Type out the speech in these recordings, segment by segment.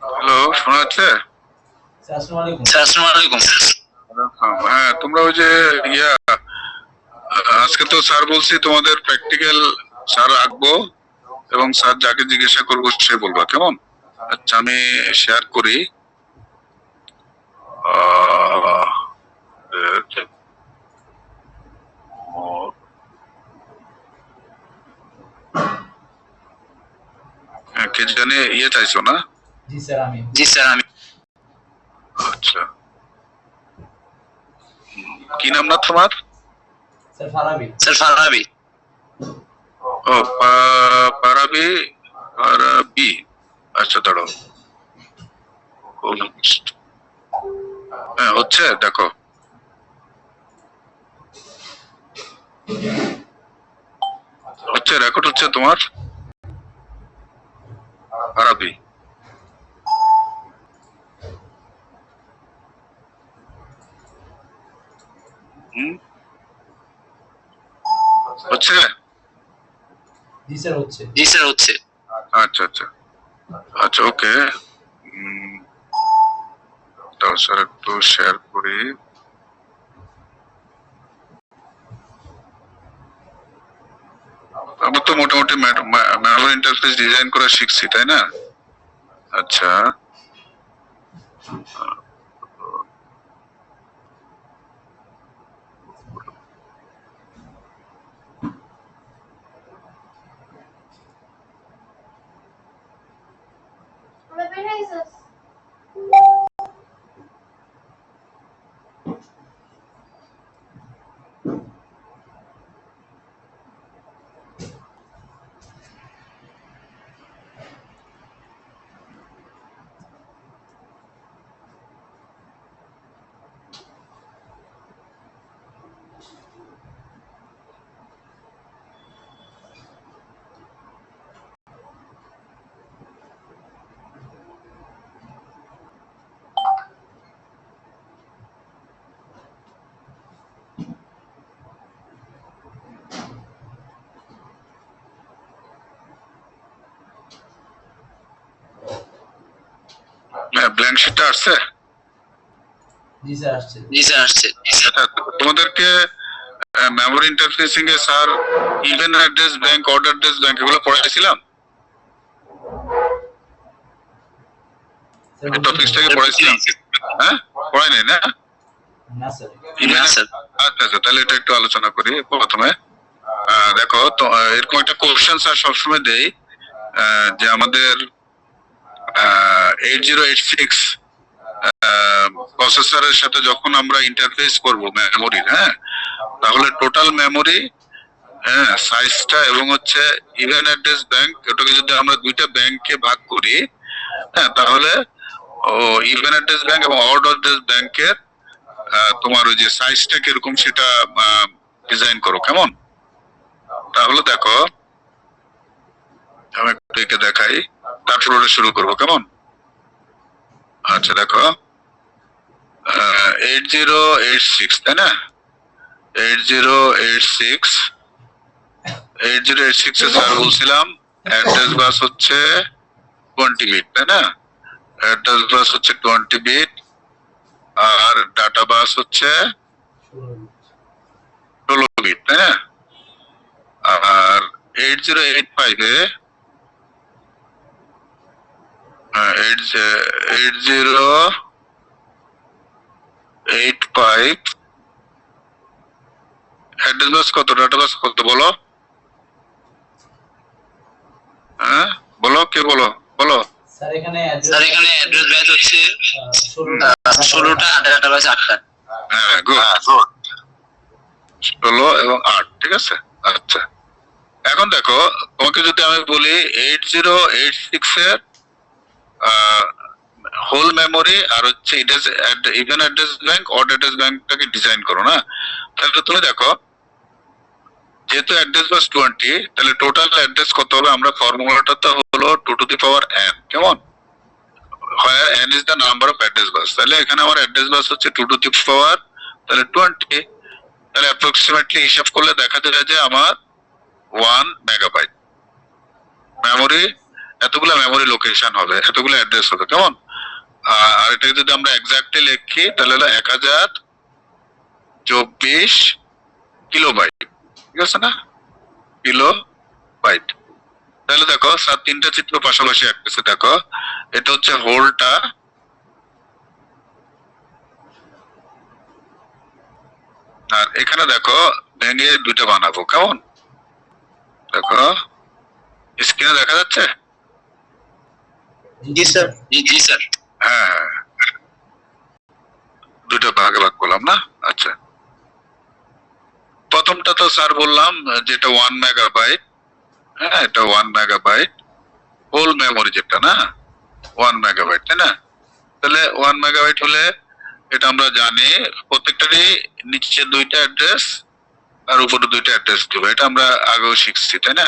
Hello, শোনা যাচ্ছে? আসসালামু আলাইকুম। হ্যাঁ, তোমরা ওই যে ইয়া আজকে তো স্যার বলছি তোমাদের প্র্যাকটিক্যাল স্যার আঁকবো এবং স্যার যাকে জিজ্ঞাসা করবো সে বলবা, কেমন? আচ্ছা, আমি শেয়ার করি। কে জানে ইয়ে চাইছো না? জি স্যার আমি। আচ্ছা, কি নাম না তোমার? স্যার ফারাবি। ও, পারাবি। পারাবি। আচ্ছা, দাঁড়াও। হ্যাঁ, হচ্ছে, দেখো। হচ্ছে, রেকর্ড হচ্ছে তোমার? পারাবি। হচ্ছে? জি স্যার হচ্ছে। আচ্ছা আচ্ছা আচ্ছা, ওকে। দাও স্যার, একটু শেয়ার করি। আমরা তো মোটামুটি ম্যানুয়াল ইন্টারফেস ডিজাইন করা শিখছি, তাই না? আচ্ছা, ব্ল্যাঙ্ক শিটটা আসছে? জি স্যার আসছে। তোমাদেরকে মেমোরি ইন্টারফেসিং এ sir even address bank, order address bank এগুলো পড়াইছিলাম। এই টপিকসটাকে পড়াইছিলাম? হ্যাঁ, পড়াই নাই না? না স্যার। আচ্ছা আচ্ছা, তাহলে এটা একটু আলোচনা করি প্রথমে। দেখো তো, এরকম একটা কোশ্চেন স্যার সবসময় দেই যে আমাদের 8086 প্রসেসরের সাথে যখন আমরা ইন্টারফেস করব মেমোরি, হ্যাঁ, তাহলে টোটাল মেমোরি, হ্যাঁ, সাইজটা এবং হচ্ছে ইভেন অ্যাড্রেস ব্যাংক, ওটাকে যদি আমরা দুইটা ব্যাংকে ভাগ করি, হ্যাঁ, তাহলে ইভেন অ্যাড্রেস ব্যাংক এবং অড অ্যাড্রেস ব্যাংকের তোমার ওই যে সাইজটা কিরকম সেটা ডিজাইন করো, কেমন? তাহলে দেখো, আমি একটু এঁকে দেখাই, তারপর ওটা শুরু করবো, কেমন? আচ্ছা দেখো, 8086, তাই না? 8086 8086 এ স্যার বলছিলাম অ্যাড্রেস বাস হচ্ছে 20 বিট, তাই না? অ্যাড্রেস বাস হচ্ছে 20 বিট, আর ডাটা বাস হচ্ছে 16 বিট, তাই না? আর 8085 এ 8085 অ্যাড্রেস বাস কত, ডাটা বাস কত বলো? হ্যাঁ বলো, কে বলো, বলো। স্যার এখানে অ্যাড্রেস ব্যাচ হচ্ছে 16টা, ডাটা বাস 8টা। হ্যাঁ গুড, 16 এবং 8, ঠিক আছে। আচ্ছা এখন দেখো, তোমাকে যদি আমি বলি 8086 এর হোল মেমোরি আর হচ্ছে even address bank, odd address ব্যাংকটাকে ডিজাইন করো না, তাহলে তুমি দেখো যেহেতু অ্যাড্রেস বাস 20, তাহলে টোটাল অ্যাড্রেস কত হবে? আমরা ফর্মুলাটা তো হলো 2 টু দি পাওয়ার n, কেমন? where n is the number of address bus, তাহলে এখানে আমার অ্যাড্রেস বাস হচ্ছে 2 টু দি পাওয়ার তাহলে 20, তাহলে অ্যাপ্রক্সিমেটলি হিসাব করলে দেখা যায় যে আমার 1 মেগাবাইট মেমোরি, এতগুলো মেমোরি লোকেশন হবে, এতগুলো অ্যাড্রেস হবে, কেমন? আর এটা যদি আমরা এক্স্যাক্টলি লিখি তাহলে হলো 1024 কিলোবাইট, ঠিক আছে না? কিলোবাইট। তাহলে দেখো স্যার তিনটা চিত্র পাশাপাশি আঁকতেছে, দেখো এটা হচ্ছে হোলটা, আর এখানে দেখো ভেঙে দুইটা বানাবো, কেমন? দেখো স্ক্রিনে দেখা যাচ্ছে? জি স্যার, জি স্যার। হ্যাঁ দুটো ভাগে ভাগ করলাম না। আচ্ছা প্রথমটা তো স্যার বললাম যেটা 1 মেগাবাইট, হ্যাঁ এটা 1 মেগাবাইট হোল মেমোরি, যেটা না 1 মেগাবাইট, তাই না? তাহলে 1 মেগাবাইট হলে এটা আমরা জানি প্রত্যেকটারই নিচে দুইটা অ্যাড্রেস আর উপরে দুইটা অ্যাড্রেস দিব, এটা আমরা আগেও শিখছি, তাই না?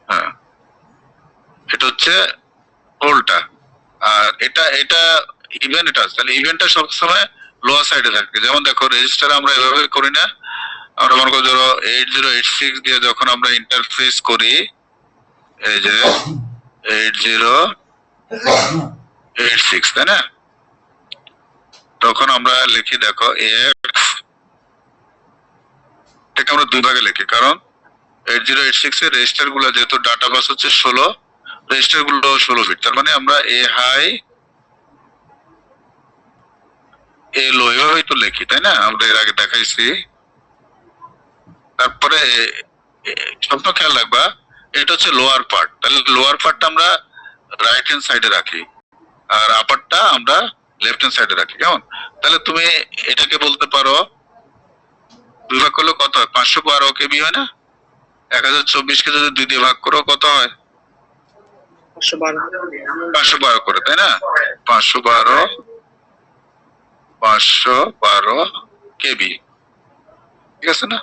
হ্যাঁ এটা হচ্ছে হোলটা, আর এটা এটা ইভেন্ট, এটা তাহলে ইভেন্টটা সবসময় লোয়ার সাইডে থাকে। যেমন দেখো রেজিস্টার আমরা এভাবে করি না, আমরা মনে করো ধরো 8086 দিয়ে যখন আমরা ইন্টারফেস করি, এই যে 8086, তাই না? তখন আমরা লিখি দেখো এক্স, এটাকে আমরা দুই ভাগে লিখি, কারণ 8086 এর রেজিস্টার গুলো যেহেতু ডাটা বাস হচ্ছে 16, রেজিস্টার গুলো 16 বিট, তার মানে আমরা এ হাই এ লো এভাবেই তো লিখি, তাই না? আমরা এর আগে দেখাইছি। তারপরে স্বপ্ন খেয়াল রাখবা এটা হচ্ছে লোয়ার পার্ট, তাহলে লোয়ার পার্টটা আমরা রাইট হ্যান্ড সাইডে রাখি আর আপারটা আমরা লেফট হ্যান্ড সাইডে রাখি, কেমন? তাহলে তুমি এটাকে বলতে পারো দুই ভাগ করলে কত হয়? 512 কেবি হয় না? 1024 কে যদি 2 দিয়ে ভাগ করো কত হয়? 512 করে, তাই না? 512 কেবি, ঠিক আছে না?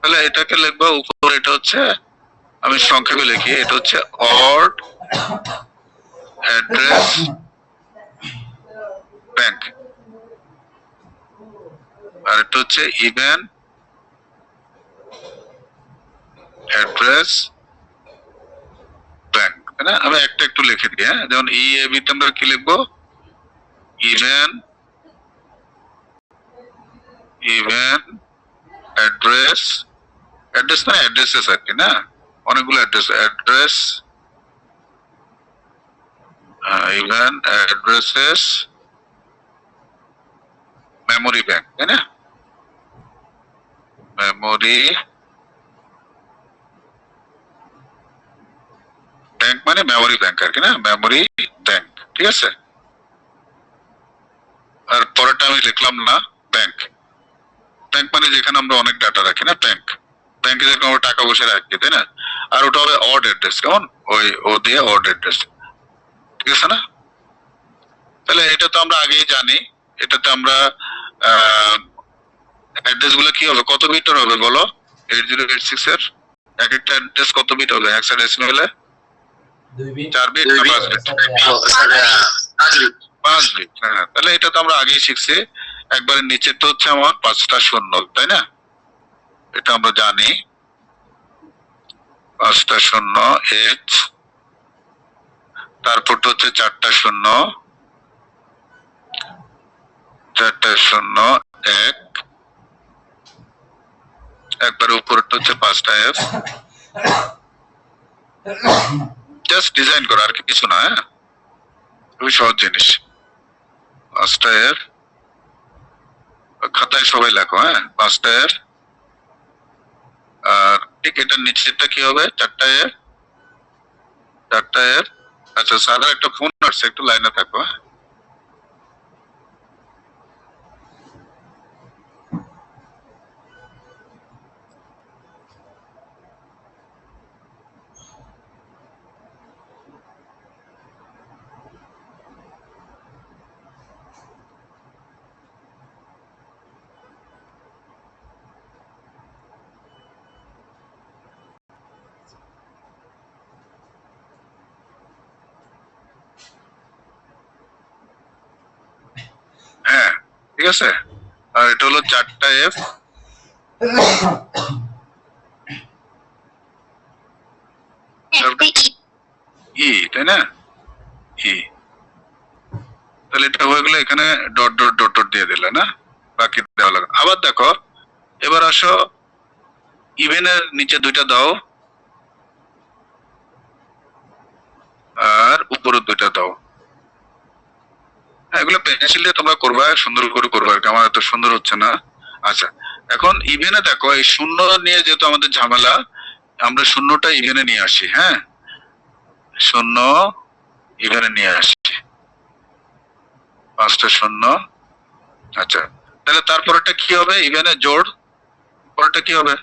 তাহলে এটাকে লিখবো উপরে, এটা হচ্ছে আমি সংক্ষেপে লিখি, এটা হচ্ছে অড অ্যাড্রেস ব্যাংক, আর এটা হচ্ছে ইভেন অ্যাড্রেস ব্যাংক, তাই না? আমি একটা একটু লিখে দিই, হ্যাঁ যেমন ইএবি তে আমরা কি লিখবো? ইভেন অ্যাড্রেস, অ্যাড্রেস মানে অ্যাড্রেসেস আর কি, না অনেকগুলো address even addresses memory bank, তাই না? মেমোরি ব্যাংক মানে মেমোরি ব্যাংক আর কি, না মেমোরি ব্যাংক, ঠিক আছে? আর পরেরটা আমি লিখলাম না ব্যাংক, ব্যাংক মানে যেখানে আমরা অনেক ডাটা রাখি, না ব্যাংক, ব্যাংকে যেরকম আমরা টাকা বসে রাখি, তাই না? আর ওটা হবে অড অ্যাড্রেস, কেমন? ওই ও দিয়ে অড অ্যাড্রেস, ঠিক আছে না? তাহলে এটা তো আমরা আগেই জানি, এটাতে আমরা অ্যাড্রেস গুলো কি হবে, কত বিটের হবে বলো? 8086 এর এক একটা অ্যাড্রেস কত বিট হবে হেক্সাডেসিমেলে? 2 বিট 4 বিট না 5 বিট? 5 বিট। হ্যাঁ, তাহলে এটা তো আমরা আগেই শিখছি। একবারে নিচে তো হচ্ছে আমার 5টা শূন্য, তাই না? এটা আমরা জানি 5টা শূন্য এইচ, তারপর তো হচ্ছে 4টা শূন্য, 4টা শূন্য 1, একবারে উপরেরটা হচ্ছে 5টা এফ। জাস্ট ডিজাইন করা, আর কিছু না। হ্যাঁ, খুবই সহজ জিনিস। 5টা এফ, খাতায় সবাই লেখো। হ্যাঁ, 5টা এফ। আর ঠিক এটার নিচেরটা কি হবে? 4টা এফ, 4টা এফ। আচ্ছা, স্যার একটা ফোন আসছে, একটু লাইনে থাকো। হ্যাঁ, হ্যাঁ, ঠিক আছে। আর এটা হলো 4টা এফ, ই, তাই না? ই। তাহলে এটা হয়ে গেলে এখানে ডট ডট ডট ডট দিয়ে দিলে না, বাকি দেওয়া লাগে। আবার দেখো, এবার আসো ইভেনের নিচে 2টা দাও আর উপরে 2টা দাও। হ্যাঁ, এগুলো পেন্সিল দিয়ে তোমরা করবা, সুন্দর করে করবা, আমার এত সুন্দর হচ্ছে না। আচ্ছা, এখন ইভেনে দেখো, এই শূন্য নিয়ে যেহেতু আমাদের ঝামেলা, আমরা শূন্যটা ইভেনে নিয়ে আসি। হ্যাঁ, শূন্য ইভেনে নিয়ে আসি, 5টা শূন্য। আচ্ছা, তাহলে তারপরটা কি হবে? ইভেনে জোড়, পরেরটা কি হবে?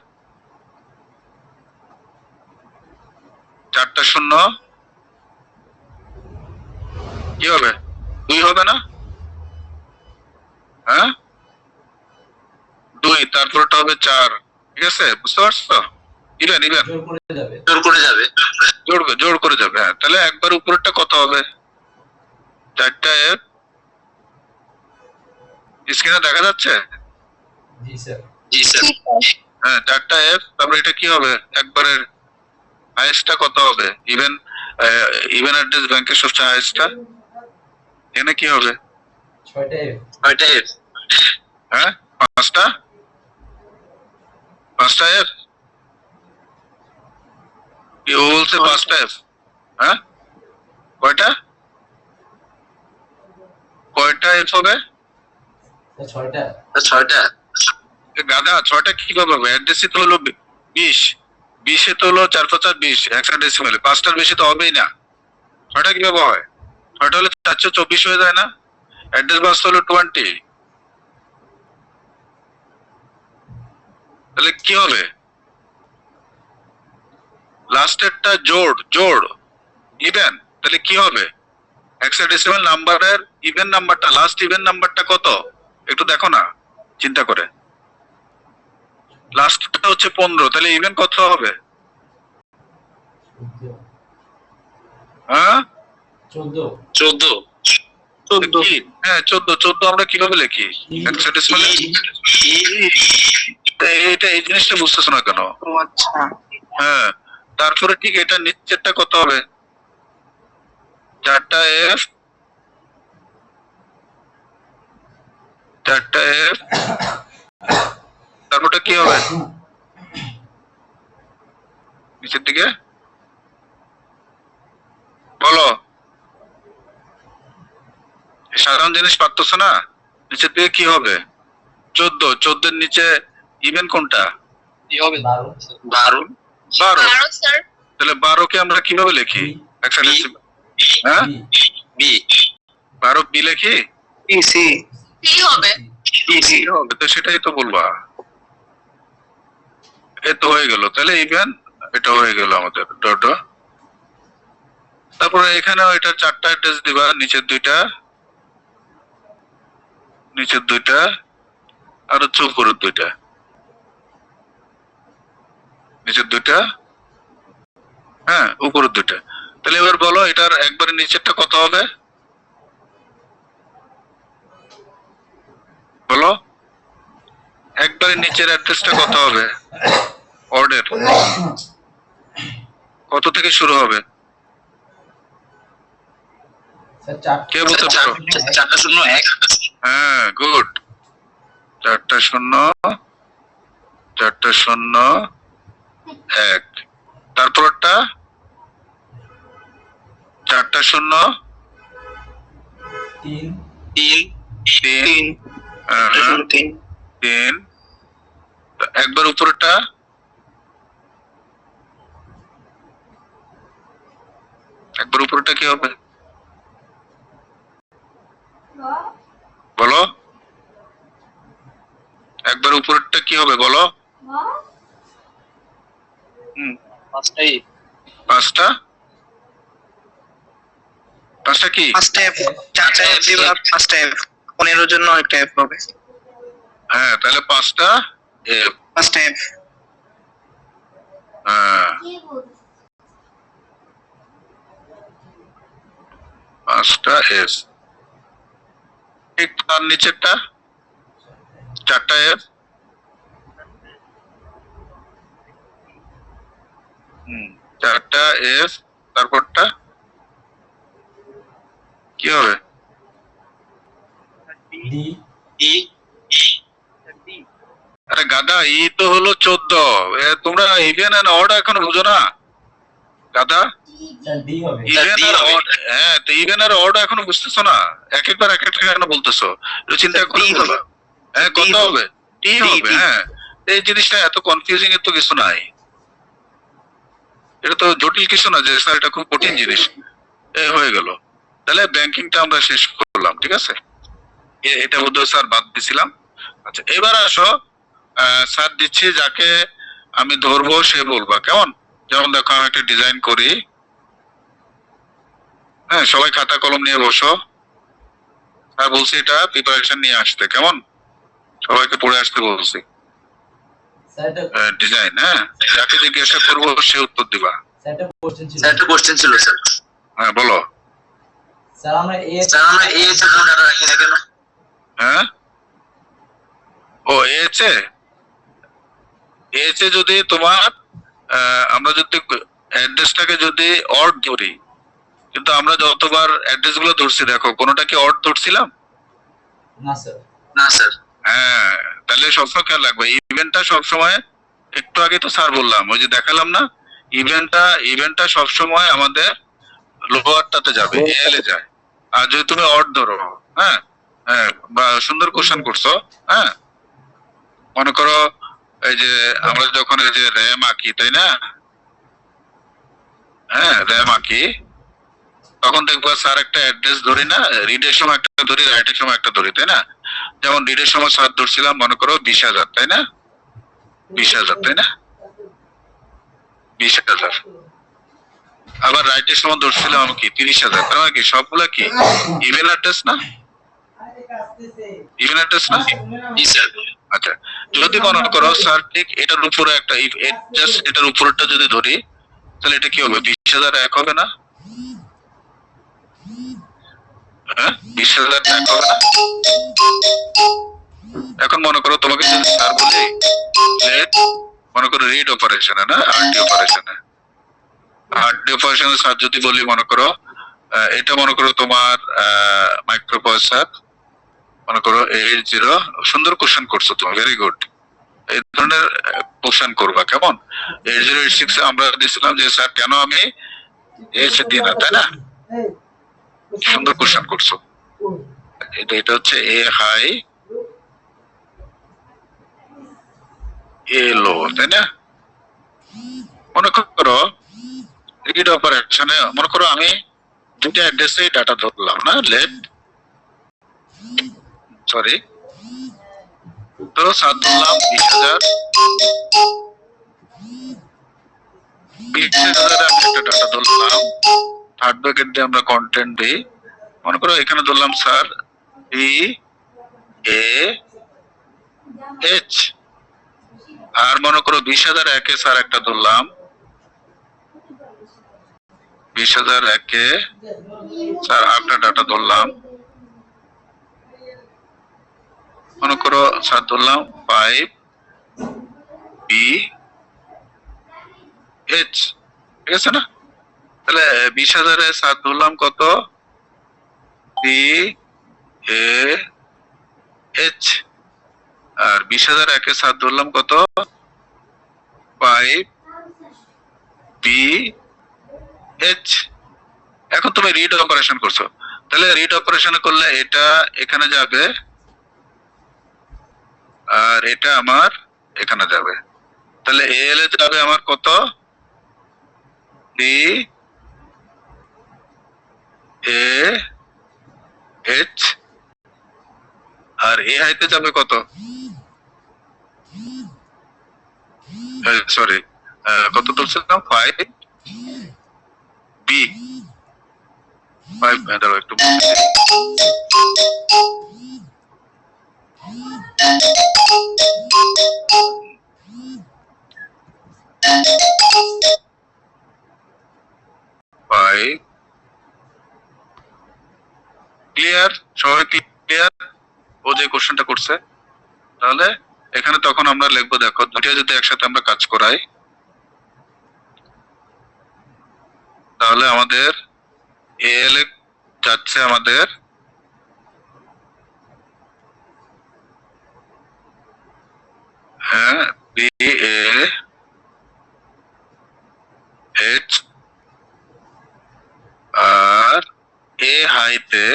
4টা শূন্য কি হবে? 2 হবে না? হ্যাঁ, 2, তারপরটা হবে 4। ঠিক আছে, বুঝতে পারছো? ইভেন ইভেন জোর করে যাবে। জোর করে যাবে। জোড় করে যাবে। হ্যাঁ, তাহলে একবার উপরেরটা কত হবে? 4টা এফ, স্ক্রিনে দেখা যাচ্ছে? জি স্যার। জি স্যার। হ্যাঁ, 4টা এফ, তারপরে এটা কি হবে? একবারের হাইয়েস্টটা কত হবে? ইভেন অ্যাড্রেস ব্যাংকের সবচেয়ে হাইয়েস্টটা এখানে কি হবে? 6টা এফ। 6টা এফ। হ্যাঁ, 5টা এফ। ও বলছে 5টা এফ। হ্যাঁ, কয়টা কয়টা এফ হবে? 6টা। 6টা। গাধা, 6টা কিভাবে হবে? অ্যাড্রেসই তো হলো 20, 20 তো হলো 4 5 20 হেক্সাডেসিমেলে, 5টার বেশি তো হবেই না। 6টা কিভাবে হয়? 6টা হলে 424 হয়ে যায় না? অ্যাড্রেস বাস হলো 20, তাহলে কি হবে? লাস্টেরটা জোড় ইভেন, তাহলে কি হবে? হেক্সাডেসিমাল নাম্বারের ইভেন নাম্বারটা, লাস্ট ইভেন নাম্বারটা কত? একটু দেখো না, চিন্তা করে। লাস্টটা হচ্ছে 15, তাহলে ইভেন কত হবে? 14। হ্যাঁ, 14। 14। কি? হ্যাঁ, 14 আমরা কিভাবে লিখি? হেক্সাডেসিমালে এটা, এই জিনিসটা বুঝতেছো না কেন? আচ্ছা। হ্যাঁ, তারপরে ঠিক এটা নিচেরটা কত হবে? 4টা এফ, 4টা এফ, তারপরটা কি হবে? নিচের দিকে বলো, সাধারণ জিনিস পারতেছ না? নিচের দিকে কি হবে? 14 নিচে ইভেন কোনটা? কি হবে? 12। 12। 12। স্যার। তাহলে 12কে আমরা কিভাবে লিখি? হেক্সাডেসিমাল। হ্যাঁ, বি। 12 বি লিখি? সি। কি হবে? সি হবে। তো সেটাই তো বলবা। এ তো হয়ে গেল, তাহলে ইভেন এটা হয়ে গেল আমাদের ডট। তারপরে এখানেও এটা 4টা অ্যাড্রেস দিবা, নিচের 2টা আর হচ্ছে উপরের 2টা। নিচের দুইটা, হ্যাঁ উপরের দুইটা। তাহলে এবার বলো এটার একবারে নিচেরটা কত হবে? বলো একবারে নিচের অ্যাড্রেসটা কত হবে? অর্ডার কত থেকে শুরু হবে? স্যার চার কে বলতে পারো? 401। হ্যাঁ গুড, 4-0-4-0-1। তারপরটা 4-0-3 তিন 3 একবার উপরটা কি হবে বলো? একবার উপরেরটা কি হবে বলো? পাঁচটা কি? 4টা F দিব, 5টা F, 15 এর জন্য একটা F হবে। হ্যাঁ তাহলে 5টা F। 5টা F। হ্যাঁ 5টা F। ঠিক তার নিচেরটা 4টা F। 4টা F। তারপরটা কি হবে? ডি আরে গাধা, ই তো হলো 14। তোমরা ইভেন এন্ড অড এখনো বুঝো না গাধা? স্যার ডি হবে। ইভেন আর অড, হ্যাঁ তো ইভেন আর অড এখনো বুঝতেছো না? এক একবার এক একটা কেন বলতেছো? একটু চিন্তা করে বলবা। হ্যাঁ কত হবে? টি হবে। হ্যাঁ এই জিনিসটা এত কনফিউজিং এর তো কিছু নাই, এটা তো জটিল কিছু না যে স্যার এটা খুব কঠিন জিনিস। হয়ে গেল। তাহলে ব্যাংকিংটা আমরা শেষ করলাম, ঠিক আছে? এটা বোধহয় স্যার বাদ দিছিলাম। আচ্ছা এবার আসো, স্যার দিচ্ছি, যাকে আমি ধরবো সে বলবা, কেমন? যেমন দেখো আমি একটা ডিজাইন করি। হ্যাঁ সবাই খাতা কলম নিয়ে বসো। স্যার বলছি এটা প্রিপারেশন নিয়ে আসতে, কেমন? সবাইকে পড়ে আসতে বলছি। স্যার এটা ডিজাইন, হ্যাঁ যাকে জিজ্ঞাসা করবো সে উত্তর দিবা। স্যার এটা কোশ্চেন ছিল। স্যার একটা কোশ্চেন ছিল স্যার। হ্যাঁ বলো। স্যার আমরা এ এর কোনো ডাটা রাখি না কেন? হ্যাঁ ও এসে যদি তোমার আমরা যদি অ্যাড্রেসটাকে যদি অড ধরি, কিন্তু আমরা যতবার অ্যাড্রেস গুলো ধরছি দেখো কোনোটা কি অড ধরছিলাম? না স্যার। না স্যার। হ্যাঁ তাহলে সবসময় খেয়াল রাখবে ইভেন্টটা সবসময়, একটু আগে তো স্যার বললাম ওই যে দেখালাম না, ইভেন্টটা সবসময় আমাদের লোয়ারটাতে যাবে, এল এ যায়। আর যদি তুমি অড ধরো, হ্যাঁ হ্যাঁ বা সুন্দর কোশ্চেন করছো, হ্যাঁ মনে করো এই যে আমরা যখন এই যে র্যাম আঁকি, তাই না? হ্যাঁ র্যাম আঁকি, তখন দেখবো স্যার একটা অ্যাড্রেস ধরি না, রিডের সময় একটা ধরি, রাইটের সময় একটা ধরি, তাই না? যেমন রিডের সময় স্যার ধরছিলাম মনে করো 20,000, তাই না? 20,000, তাই না? 20,000। আবার রাইটের সময় ধরছিলাম আমি কি 30,000। তার মানে কি সবগুলা কি ইভেন অ্যাড্রেস না? ইভেন অ্যাড্রেস না? জি স্যার। আচ্ছা যদি মনে করো স্যার ঠিক এটার উপরে একটা জাস্ট এটার উপরটা যদি ধরি, তাহলে এটা কি হবে? 20,000 এক হবে না? হ্যাঁ 20,000 এক হবে না? এখন মনে করো তোমাকে যদি স্যার বলি মনে করো রিড অপারেশনে না আরডি অপারেশনে, স্যার যদি বলি মনে করো এটা মনে করো তোমার মাইক্রোপ্রসেসর মনে করো 80, সুন্দর কোশ্চেন করছো তুমি, ভেরি গুড। এই ধরনের কোশ্চেন করবা, কেমন? 8086 আমরা দিছিলাম যে স্যার কেন আমি এইচ দিই না, তাই না? সুন্দর কোশ্চেন করছো। এটা হচ্ছে এ হাই এ লো, তাই না? মনে করো রিড অপারেশনে মনে করো আমি দুটো অ্যাড্রেসে ডাটা ধরলাম না, সরি ধরো সাত ধরলাম 20,000, 20,000 আমি একটা ডাটা ধরলাম, থার্ড ব্র্যাকেট দিয়ে আমরা কন্টেন্ট দিই। মনে করো এখানে ধরলাম স্যার BAH, আর মনে করো 20,000 একে স্যার একটা ধরলাম, 20,000 একে স্যার আরেকটা ডাটা ধরলাম, মনে করো স্যার ধরলাম 5BH, ঠিক আছে না? তাহলে 20,000 এ স্যার ধরলাম কত, BAH, আর 20,000 একে স্যার ধরলাম কত, 5BH। এখন তুমি রিড অপারেশন করছো, তাহলে রিড অপারেশন করলে এটা এখানে যাবে আর এটা আমার এখানে যাবে, তাহলে এল এ যাবে আমার কত, BAH, আর এ হাইতে যাবে কত, সরি কত তুলছিলাম, 5B, 5 দাঁড়াও একটু বলছি। ক্লিয়ার, সবাই ক্লিয়ার? ও যে কোশ্চেনটা করছে, তাহলে এখানে তখন আমরা লিখবো, দেখো দুইটা যদি একসাথে আমরা কাজ করাই, তাহলে আমাদের এল এ যাচ্ছে আমাদের হ্যাঁ BAH, আর এ হাইতে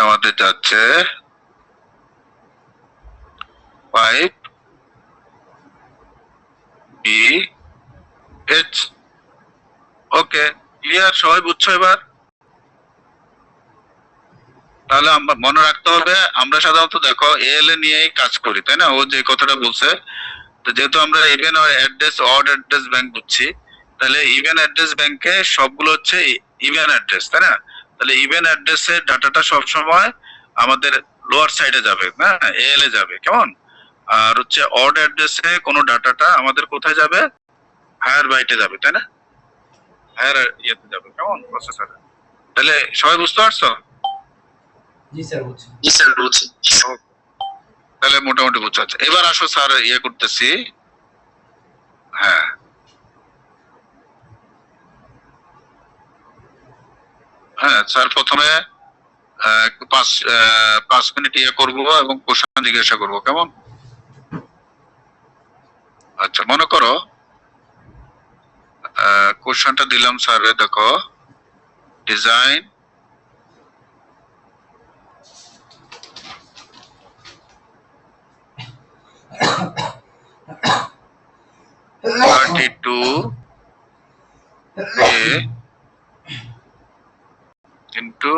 আমাদের যাচ্ছে 5BH। ওকে, ক্লিয়ার, সবাই বুঝছো এবার? তাহলে আমরা মনে রাখতে হবে, আমরা সাধারণত দেখো এল এ নিয়েই কাজ করি, তাই না? ও যে কথাটা বলছে, তো যেহেতু আমরা even address odd address bank বুঝছি, তাহলে ইভেন অ্যাড্রেস ব্যাংকে সবগুলো হচ্ছে ইভেন অ্যাড্রেস, তাই না? তাহলে ইভেন অ্যাড্রেসের ডাটাটা সব সময় আমাদের লোয়ার সাইডে যাবে, হ্যাঁ, এল এ যাবে, কেমন? আর হচ্ছে অড অ্যাড্রেসে কোনো ডাটাটা আমাদের কোথায় যাবে, হায়ার বাইটে যাবে, তাই না? হায়ার ইয়েতে যাবে, কেমন, প্রসেসরে। তাহলে সবাই বুঝতে পারছো? জি স্যার বুঝছি। জি স্যার বুঝছি। তাহলে মোটামুটি বুঝতে পারছো। এবার আসো স্যার ইয়ে করতেছি, হ্যাঁ হ্যাঁ স্যার প্রথমে একটু 5 মিনিট ইয়ে করবো এবং কোশ্চেন জিজ্ঞাসা করবো, কেমন? আচ্ছা, মনে করো কোশ্চেনটা দিলাম স্যার, দেখো ডিজাইন A into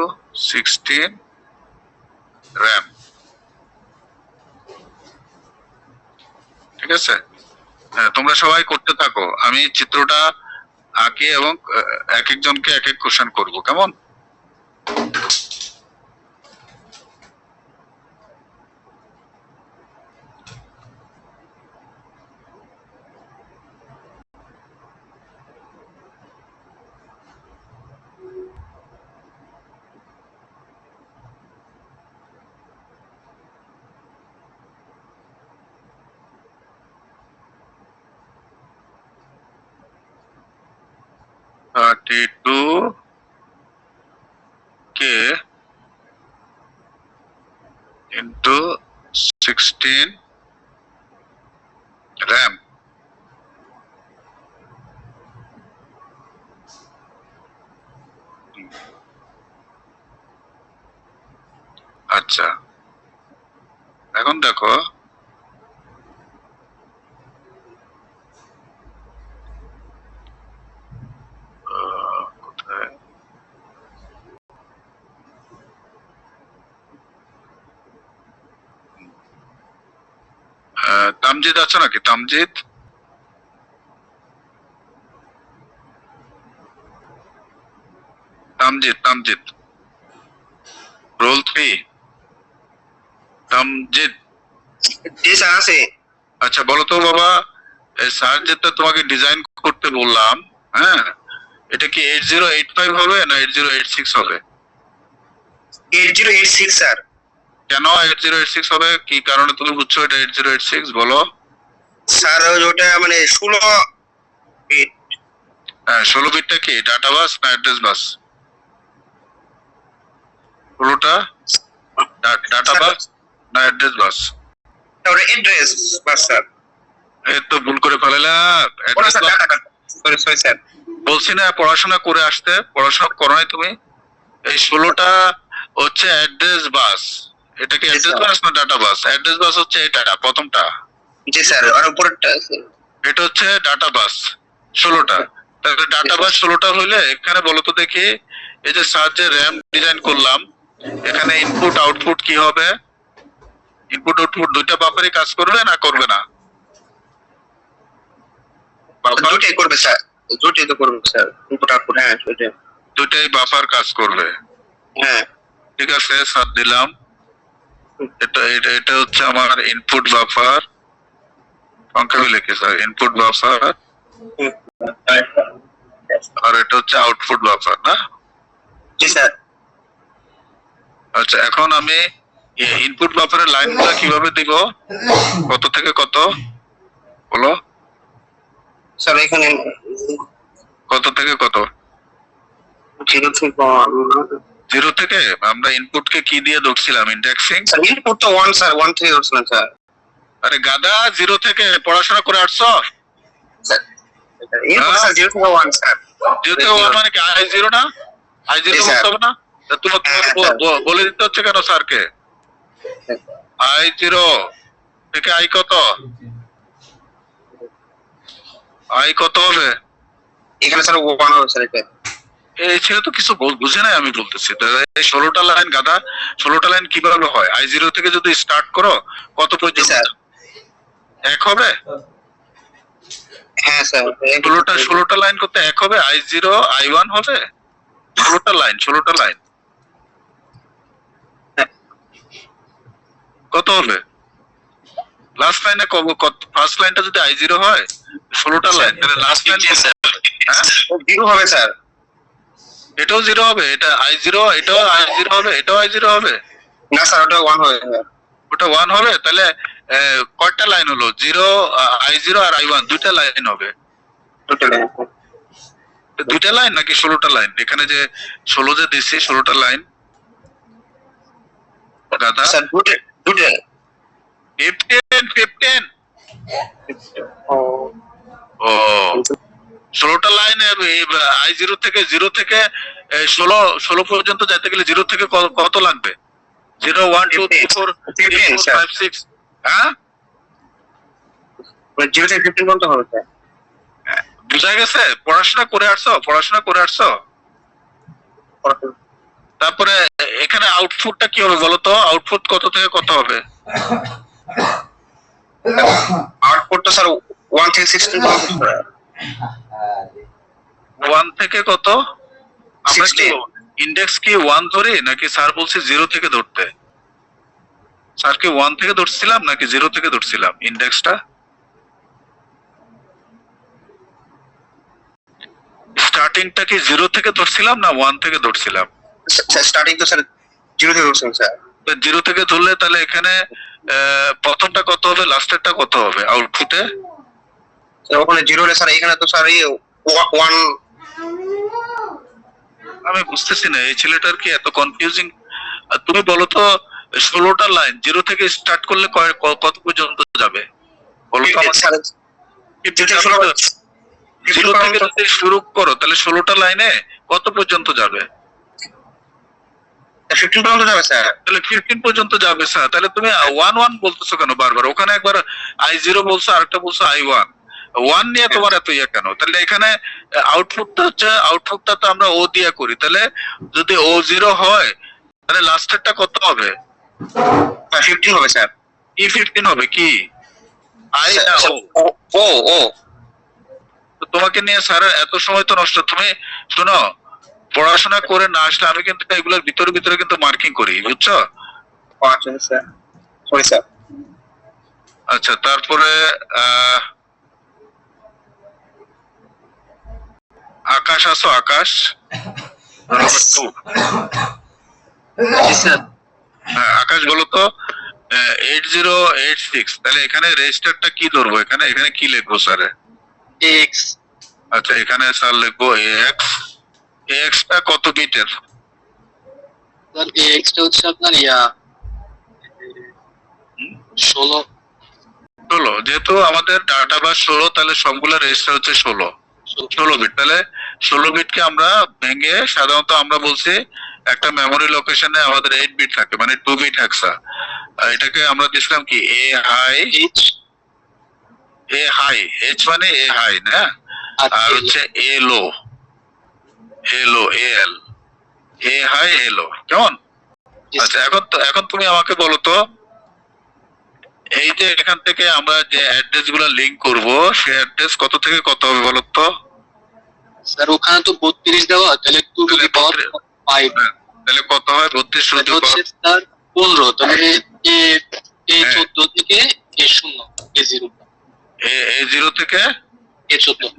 16 RAM, ঠিক আছে? হ্যাঁ, তোমরা সবাই করতে থাকো, আমি চিত্রটা আঁকি এবং এক একজনকে এক এক কোশ্চেন করবো, কেমন? টু কে into 16 RAM, আচ্ছা এখন দেখো কোথায়, তামজিদ আছো নাকি? তামজিদ, তামজিদ রোল 3, তামজিদ, জি স্যার আছে। আচ্ছা বলো তো বাবা, এই স্যার যেটা তোমাকে ডিজাইন করতে বললাম, হ্যাঁ, এটা কি 8085 হবে না 8086 হবে? 8086 স্যার। কেন 8086 হবে? কি কারণে তুমি বুঝছো এটা 8086? বলো। স্যার ওটা মানে 16 বিট। হ্যাঁ, 16 বিটটা কি ডাটা বাস না অ্যাড্রেস বাস? 16টা ডাটা বাস না অ্যাড্রেস বাস? ওটা অ্যাড্রেস বাস স্যার। এই তো ভুল করে ফেলালা। ওটা sir data, sorry sorry sir. বলছি না পড়াশোনা করে আসতে, পড়াশোনা করো নাই তুমি? এই 16টা হচ্ছে অ্যাড্রেস বাস। এটা কি অ্যাড্রেস বাস না ডাটা বাস? অ্যাড্রেস বাস হচ্ছে এটা প্রথমটা, জি স্যার। আর উপরেরটা এটা হচ্ছে ডাটা বাস 16টা। তাহলে ডাটা বাস 16টা হইলে এখানে বলো তো দেখি, এই যে সার্চে র্যাম ডিজাইন করলাম, এখানে ইনপুট আউটপুট কি হবে? ইনপুট আউটপুট দুইটা বাফারই কাজ করবে না করবে না? বাফার দুটোই করবে স্যার, দুটোই তো করবে স্যার, ইনপুট আউটপুট। হ্যাঁ সেটাই। দুইটাই বাফার কাজ করবে। হ্যাঁ ঠিক আছে, স্যার দিলাম। এটা এটা এটা হচ্ছে আমার ইনপুট বাফার, সংক্ষেপে লিখি স্যার, ইনপুট বাফার, আর এটা হচ্ছে আউটপুট বাফার না? জি স্যার। আচ্ছা, এখন আমি ইনপুট বাফারের লাইনগুলো কিভাবে দিব? কত থেকে কত বলো? স্যার এখানে কত থেকে কত? 0 থেকে 0 থেকে আমরা ইনপুটকে কি দিয়ে ধরছিলাম? ইন্ডেক্সিং। স্যার ইনপুট তো 1 স্যার, 1 থেকে ধরছিলাম স্যার। আরে গাদা, 0 থেকে পড়াশোনা করে আসছো? স্যার ইনপুট স্যার 0 থেকে 1 স্যার। 0 থেকে 1 মানে কি i0 না? i0 বলতে হবে না? তা তোমাকে বলে দিতে হচ্ছে কেন স্যারকে? i0 থেকে i কত? i কত হবে? এখানে স্যার 1 হবে স্যার। এটা এই ছেলে তো কিছু বুঝে নাই, আমি বলতেছি তো। এই 16টা লাইন গাদা, 16টা লাইন কিভাবে হয়? i0 থেকে যদি স্টার্ট করো কত পর্যন্ত? স্যার 1 হবে? হ্যাঁ স্যার। 16টা লাইন করতে 1 হবে? i0 i1 হবে? 16টা লাইন কত হবে? লাস্ট লাইনে কত? ফার্স্ট লাইনটা যদি i0 হয়, 16টা লাইন, তাহলে লাস্ট লাইন হ্যাঁ 0 হবে স্যার। এটাও 0 হবে? এটা i0, এটাও i0 হবে, এটাও i0 হবে? না স্যার ওটা 1 হবে স্যার। ওটা 1 হবে? তাহলে কয়টা লাইন হলো? 0, i0 আর i1 দুইটা লাইন হবে। টোটাল দুইটা লাইন নাকি 16টা লাইন? এখানে যে 16 যে দিচ্ছি 16টা লাইন দাদা। স্যার দুটো 15 ও ও 16টা লাইন। i0 থেকে 0 থেকে 16 পর্যন্ত যেতে গেলে 0 থেকে কত লাগবে? 0 1 2 3 4 5 6 হ্যাঁ 0 থেকে 15 পর্যন্ত হবে স্যার। বুঝা গেছে? পড়াশোনা করে আসছো? তারপরে এখানে আউটপুটটা কি হবে বলো তো? আউটপুট কত থেকে কত হবে? আউটপুট তো স্যার 1 থেকে 16 পর্যন্ত। 1 থেকে কত? আমরা কি ইন্ডেক্স কি 1 ধরি নাকি স্যার বলছে 0 থেকে ধরতে? স্যার কি 1 থেকে ধরছিলাম নাকি 0 থেকে ধরছিলাম ইন্ডেক্সটা? স্টার্টিংটা কি 0 থেকে ধরছিলাম না 1 থেকে ধরছিলাম? স্টার্টিং তো স্যার 0 থেকে ধরছিলাম স্যার। 0 থেকে ধরলে তাহলে এখানে প্রথমটা কত হবে, লাস্টেরটা কত হবে আউটপুটে? স্যার ওখানে 0 হলে স্যার এখানে তো স্যার 1। আমি বুঝতেছি না এই ছেলেটার কি এত কনফিউজিং। তুমি বলো তো 16টা লাইন 0 থেকে স্টার্ট করলে কত পর্যন্ত যাবে বলো তো আমাকে? 0 থেকে যদি শুরু করো তাহলে 16টা লাইনে কত পর্যন্ত যাবে? 15 পর্যন্ত যাবে স্যার। তাহলে 15 পর্যন্ত যাবে স্যার। তাহলে তুমি 1 বলতেছো কেন বারবার? ওখানে একবার i0 বলছো, আরেকটা বলছো i1। 1 নিয়ে তোমার এত ইয়া কেন? তাহলে এখানে আউটপুটটা তো আমরা ও দিয়ে করি। তাহলে যদি o0 হয় তাহলে লাস্টেরটা কত হবে? 15 হবে স্যার। কি 15 হবে? কি i না ও? ও তো তোমাকে নিয়ে স্যার এত সময় তো নষ্ট। তুমি শোনো, পড়াশোনা করে না আসলে আমি কিন্তু এগুলোর ভিতরে কিন্তু মার্কিং করি, বুঝছো? আচ্ছা স্যার। Sorry sir. আচ্ছা, তারপরে আকাশ আছো, আকাশ নাম্বার 2। জি স্যার। হ্যাঁ, আকাশ বলো তো 8086, তাহলে এখানে রেজিস্টারটা কি ধরবো? এখানে এখানে কি লিখবো স্যার? এক্স আচ্ছা, এখানে স্যার লিখবো এক্স। এক্সটা কত বিটের? স্যার, এক্সটা হচ্ছে আপনার 16। 16, যেহেতু আমাদের ডাটা বাস 16, তাহলে সবগুলো রেজিস্টার হচ্ছে 16 বিট। তাহলে 16 বিটকে আমরা ভেঙে সাধারণত আমরা বলছি একটা মেমোরি লোকেশনে আমাদের 8 বিট থাকে, মানে 2 বিট হেক্সা। এটাকে আমরা দিছিলাম কি এ হাই, এইচ এইচ মানে এ হাই না, আর হচ্ছে এ লো, এল, এ হাই এ লো, কেমন? আচ্ছা, এখন তুমি আমাকে বলো তো, এই যে এখান থেকে আমরা যে অ্যাড্রেস গুলো লিংক করব, সেই অ্যাড্রেস কত থেকে কত হবে বলো তো? স্যার, ওখানে তো 32 দেওয়া, তাহলে 2 টু দি পাওয়ার 5 তাহলে কত হয়? 32 টু দি হচ্ছে স্যার 15। তাহলে এ 14 থেকে এ 0, এ 0, এ 0 থেকে এ 14,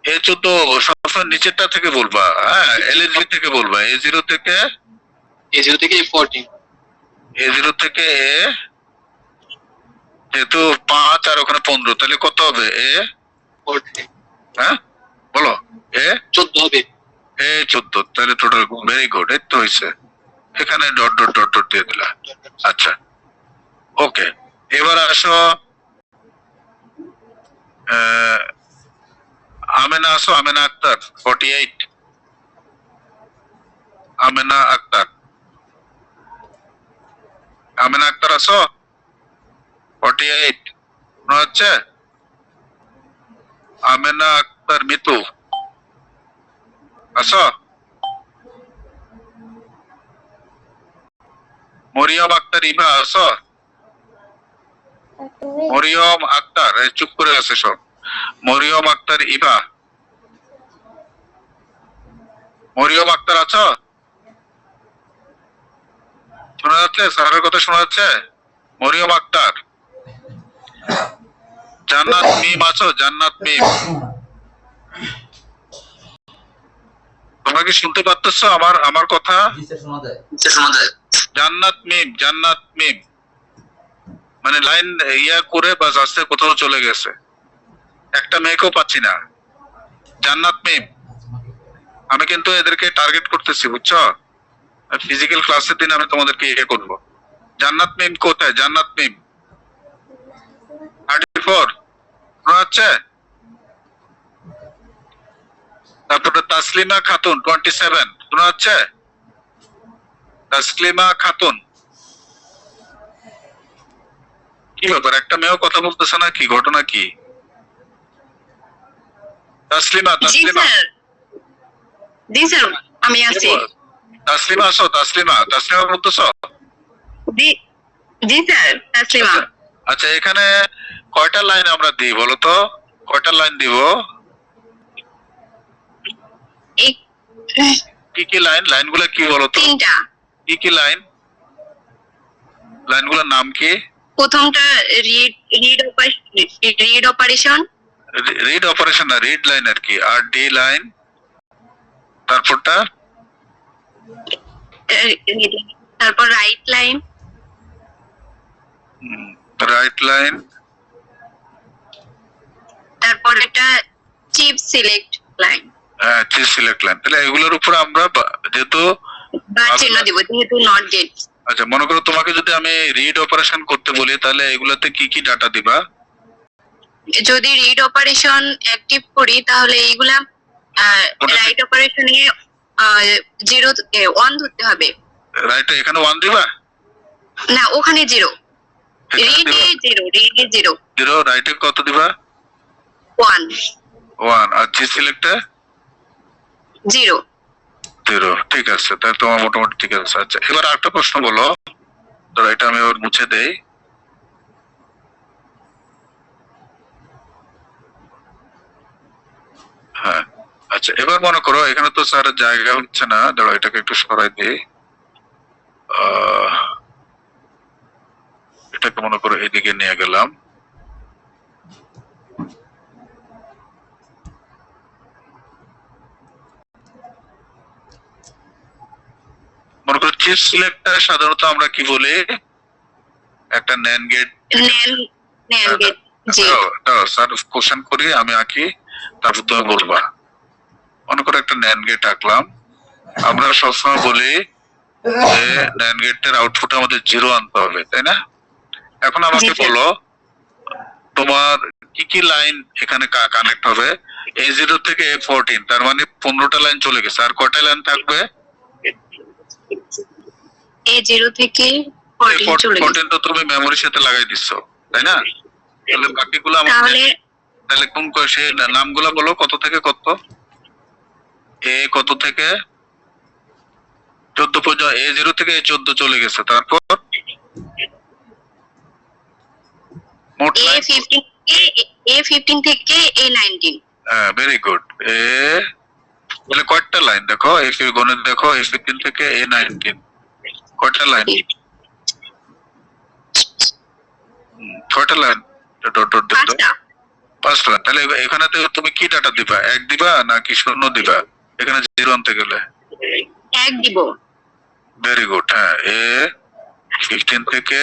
এ 14 সবসময় নিচেরটা থেকে বলবা, হ্যাঁ, এলএসবি থেকে বলবা। এ 0 থেকে এ 0 থেকে এ 14, এ 0 থেকে এ, যেহেতু 5 আর ওখানে 15, তাহলে কত হবে? এ 14, হ্যাঁ বলো, এ 14 হবে। এ 14, তাহলে টোটাল। ভেরি গুড, এই তো হয়েছে। এখানে ডট ডট ডট ডট দিয়ে দিলা। আচ্ছা, ওকে, এবার আসো আমেনা আসো, আমেনা আক্তার 48। আমেনা আক্তার, আমেনা আক্তার আসো 48, মনে হচ্ছে? আমেনা আক্তার মিতু আসো? মরিয়ম আক্তার ইভা আসো? মরিয়ম আক্তার, এই চুপ করে আছে সব। মরিয়ম আক্তার ইভা, মরিয়ম আক্তার আছো? শোনা যাচ্ছে? স্যারের কথা শোনা যাচ্ছে? মরিয়ম আক্তার। জান্নাত মিম আছো? জান্নাত মিম, তোমরা কি শুনতে পাচ্ছো আমার আমার কথা? জি স্যার, শোনা যায়। জান্নাত মিম, জান্নাত মিম, মানে লাইন ইয়া করে বাস আস্তে কোথাও চলে গেছে, একটা মেয়েকেও পাচ্ছি না। জান্নাত মিম, আমি কিন্তু এদেরকে টার্গেট করতেছি, বুঝছো? ফিজিক্যাল ক্লাসের দিন আমি তোমাদেরকে ইয়ে করবো। জান্নাত মিম কোথায়? জান্নাত মিম 34, শোনা যাচ্ছে? তারপরে তাসলিমা খাতুন 27, শোনা যাচ্ছে? তাসলিমা খাতুন, কি ব্যাপার, একটা মেয়েও কথা বলতেছে না, কি ঘটনা কি? তাসলিমা, তাসলিমা, জি স্যার, আমি আছি। তাসলিমা আসো, তাসলিমা, তাসলিমা বলতেছো? জি জি স্যার, তাসলিমা। আচ্ছা, এখানে কয়টা লাইন আমরা দিই বলো তো? কয়টা লাইন দিব? কি কি লাইন? লাইনগুলো কি বলো তো? 3টা। কি কি লাইন? লাইনগুলোর নাম কি? প্রথমটা রিড অপারেশন। রিড অপারেশন না, রিড লাইন আর কি, আর ডি লাইন। তারপরটা তারপর রাইট লাইন। Right line. তারপর এটা চিপ সিলেক্ট লাইন। হ্যাঁ, চিজ সিলেক্ট লাইন। তাহলে এগুলোর উপর আমরা যেহেতু বা চিহ্ন দিব, যেহেতু নট ডেট। আচ্ছা, মনে করো তোমাকে যদি আমি রিড অপারেশন করতে বলি, তাহলে এগুলাতে কি কি ডাটা দিবা? যদি রিড অপারেশন অ্যাক্টিভ করি, তাহলে এইগুলা রাইট অপারেশনে 1 ধরতে হবে। রাইট, এখানে 1 দিবা না, ওখানে 0। রিডে 0, রিডে 0। 0, রাইটে কত দিবা? 1। 1, আর জি সিলেক্টে 0। 0, ঠিক আছে, তাহলে তোমার মোটামুটি ঠিক আছে। আচ্ছা, এবার আরেকটা প্রশ্ন বলো, ধরো এটা আমি ওর মুছে দেই। হ্যাঁ, আচ্ছা, এবার মনে করো এখানে তো স্যার জায়গা হচ্ছে না, ধরো এটাকে একটু সরাই দিই। এটাকে মনে করো এদিকে নিয়ে গেলাম, মনে করো চিপ সিলেক্টর সাধারণত আমরা কি বলি, একটা ন্যান্ড গেট। NAND গেট, জি স্যার কোশ্চেন করি, আমি আঁকি, তারপর তুমি বলবা। মনে করো একটা ন্যান্ড গেট আঁকলাম, আমরা সবসময় বলি যে ন্যান্ড গেটের আউটপুট আমাদের 0 আনতে হবে, তাই না? এখন আমাকে জি, স্যার। বলো তোমার কি কি লাইন এখানে কানেক্ট হবে? A0 থেকে A14, তার মানে 15টা লাইন চলে গেছে, আর কয়টা লাইন থাকবে? A0 থেকে 14 চলে গেছে। 14 তো তুমি মেমোরির সাথে লাগাই দিছো, তাই না? তাহলে বাকিগুলো আমাদের, তাহলে তাহলে কোন সেই নামগুলো বলো, কত থেকে কত? এ কত থেকে 14 পর্যন্ত, A0 থেকে A14 চলে গেছে, তারপর মোট লাইন। A15 থেকে A19। হ্যাঁ, ভেরি গুড। তাহলে কয়টা লাইন দেখো, গণিত দেখো, A15 থেকে A19 কয়টা লাইন? কয়টা লাইন? ডট ডট ডট পাঁচটা। 5টা লাইন। তাহলে এখানে তুমি কি ডাটা দিবা, 1 দিবা নাকি 0 দিবা এখানে 0 আনতে গেলে? 1 দিব। Very good. হ্যাঁ, A15 থেকে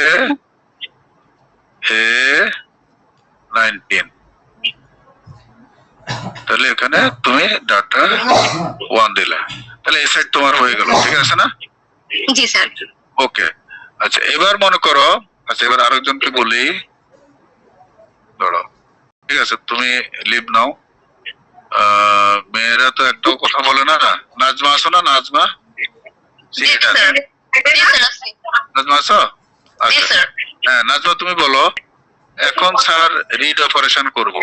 A19, তাহলে এখানে তুমি ডাটা 1 দিলে, তাহলে এই সাইড তোমার হয়ে গেল, ঠিক আছে না? জি স্যার। ওকে, আচ্ছা এবার মনে করো, আচ্ছা এবার আরেকজনকে বলি, ধরো ঠিক আছে তুমি লিভ নাও। মেয়েরা তো একটাও কথা বলে না। নাজমা আছো না? নাজমা, জি স্যার। জি স্যার আছে। নাজমা আছো? জি আচ্ছা, স্যার। হ্যাঁ নাজমা তুমি বলো, এখন স্যার রিড অপারেশন করব,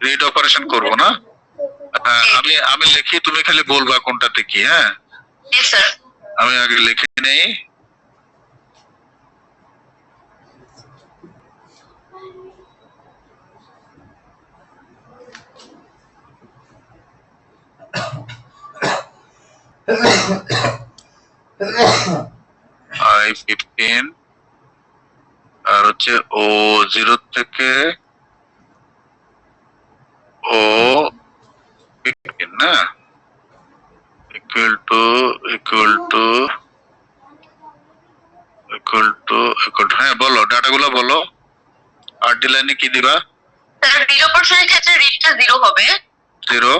রিড অপারেশন করব না? আমি লিখি, তুমি খালি বলবা কোনটাতে কি। হ্যাঁ, জি স্যার। আমি আগে লিখে নেই। I15 আর হচ্ছে O0 থেকে O15 না, ইকুয়াল টু হ্যাঁ বলো ডাটাগুলো বলো। আর ডি লাইনে কি দিবা? স্যার 0% এর ক্ষেত্রে রিডটা 0 হবে। 0,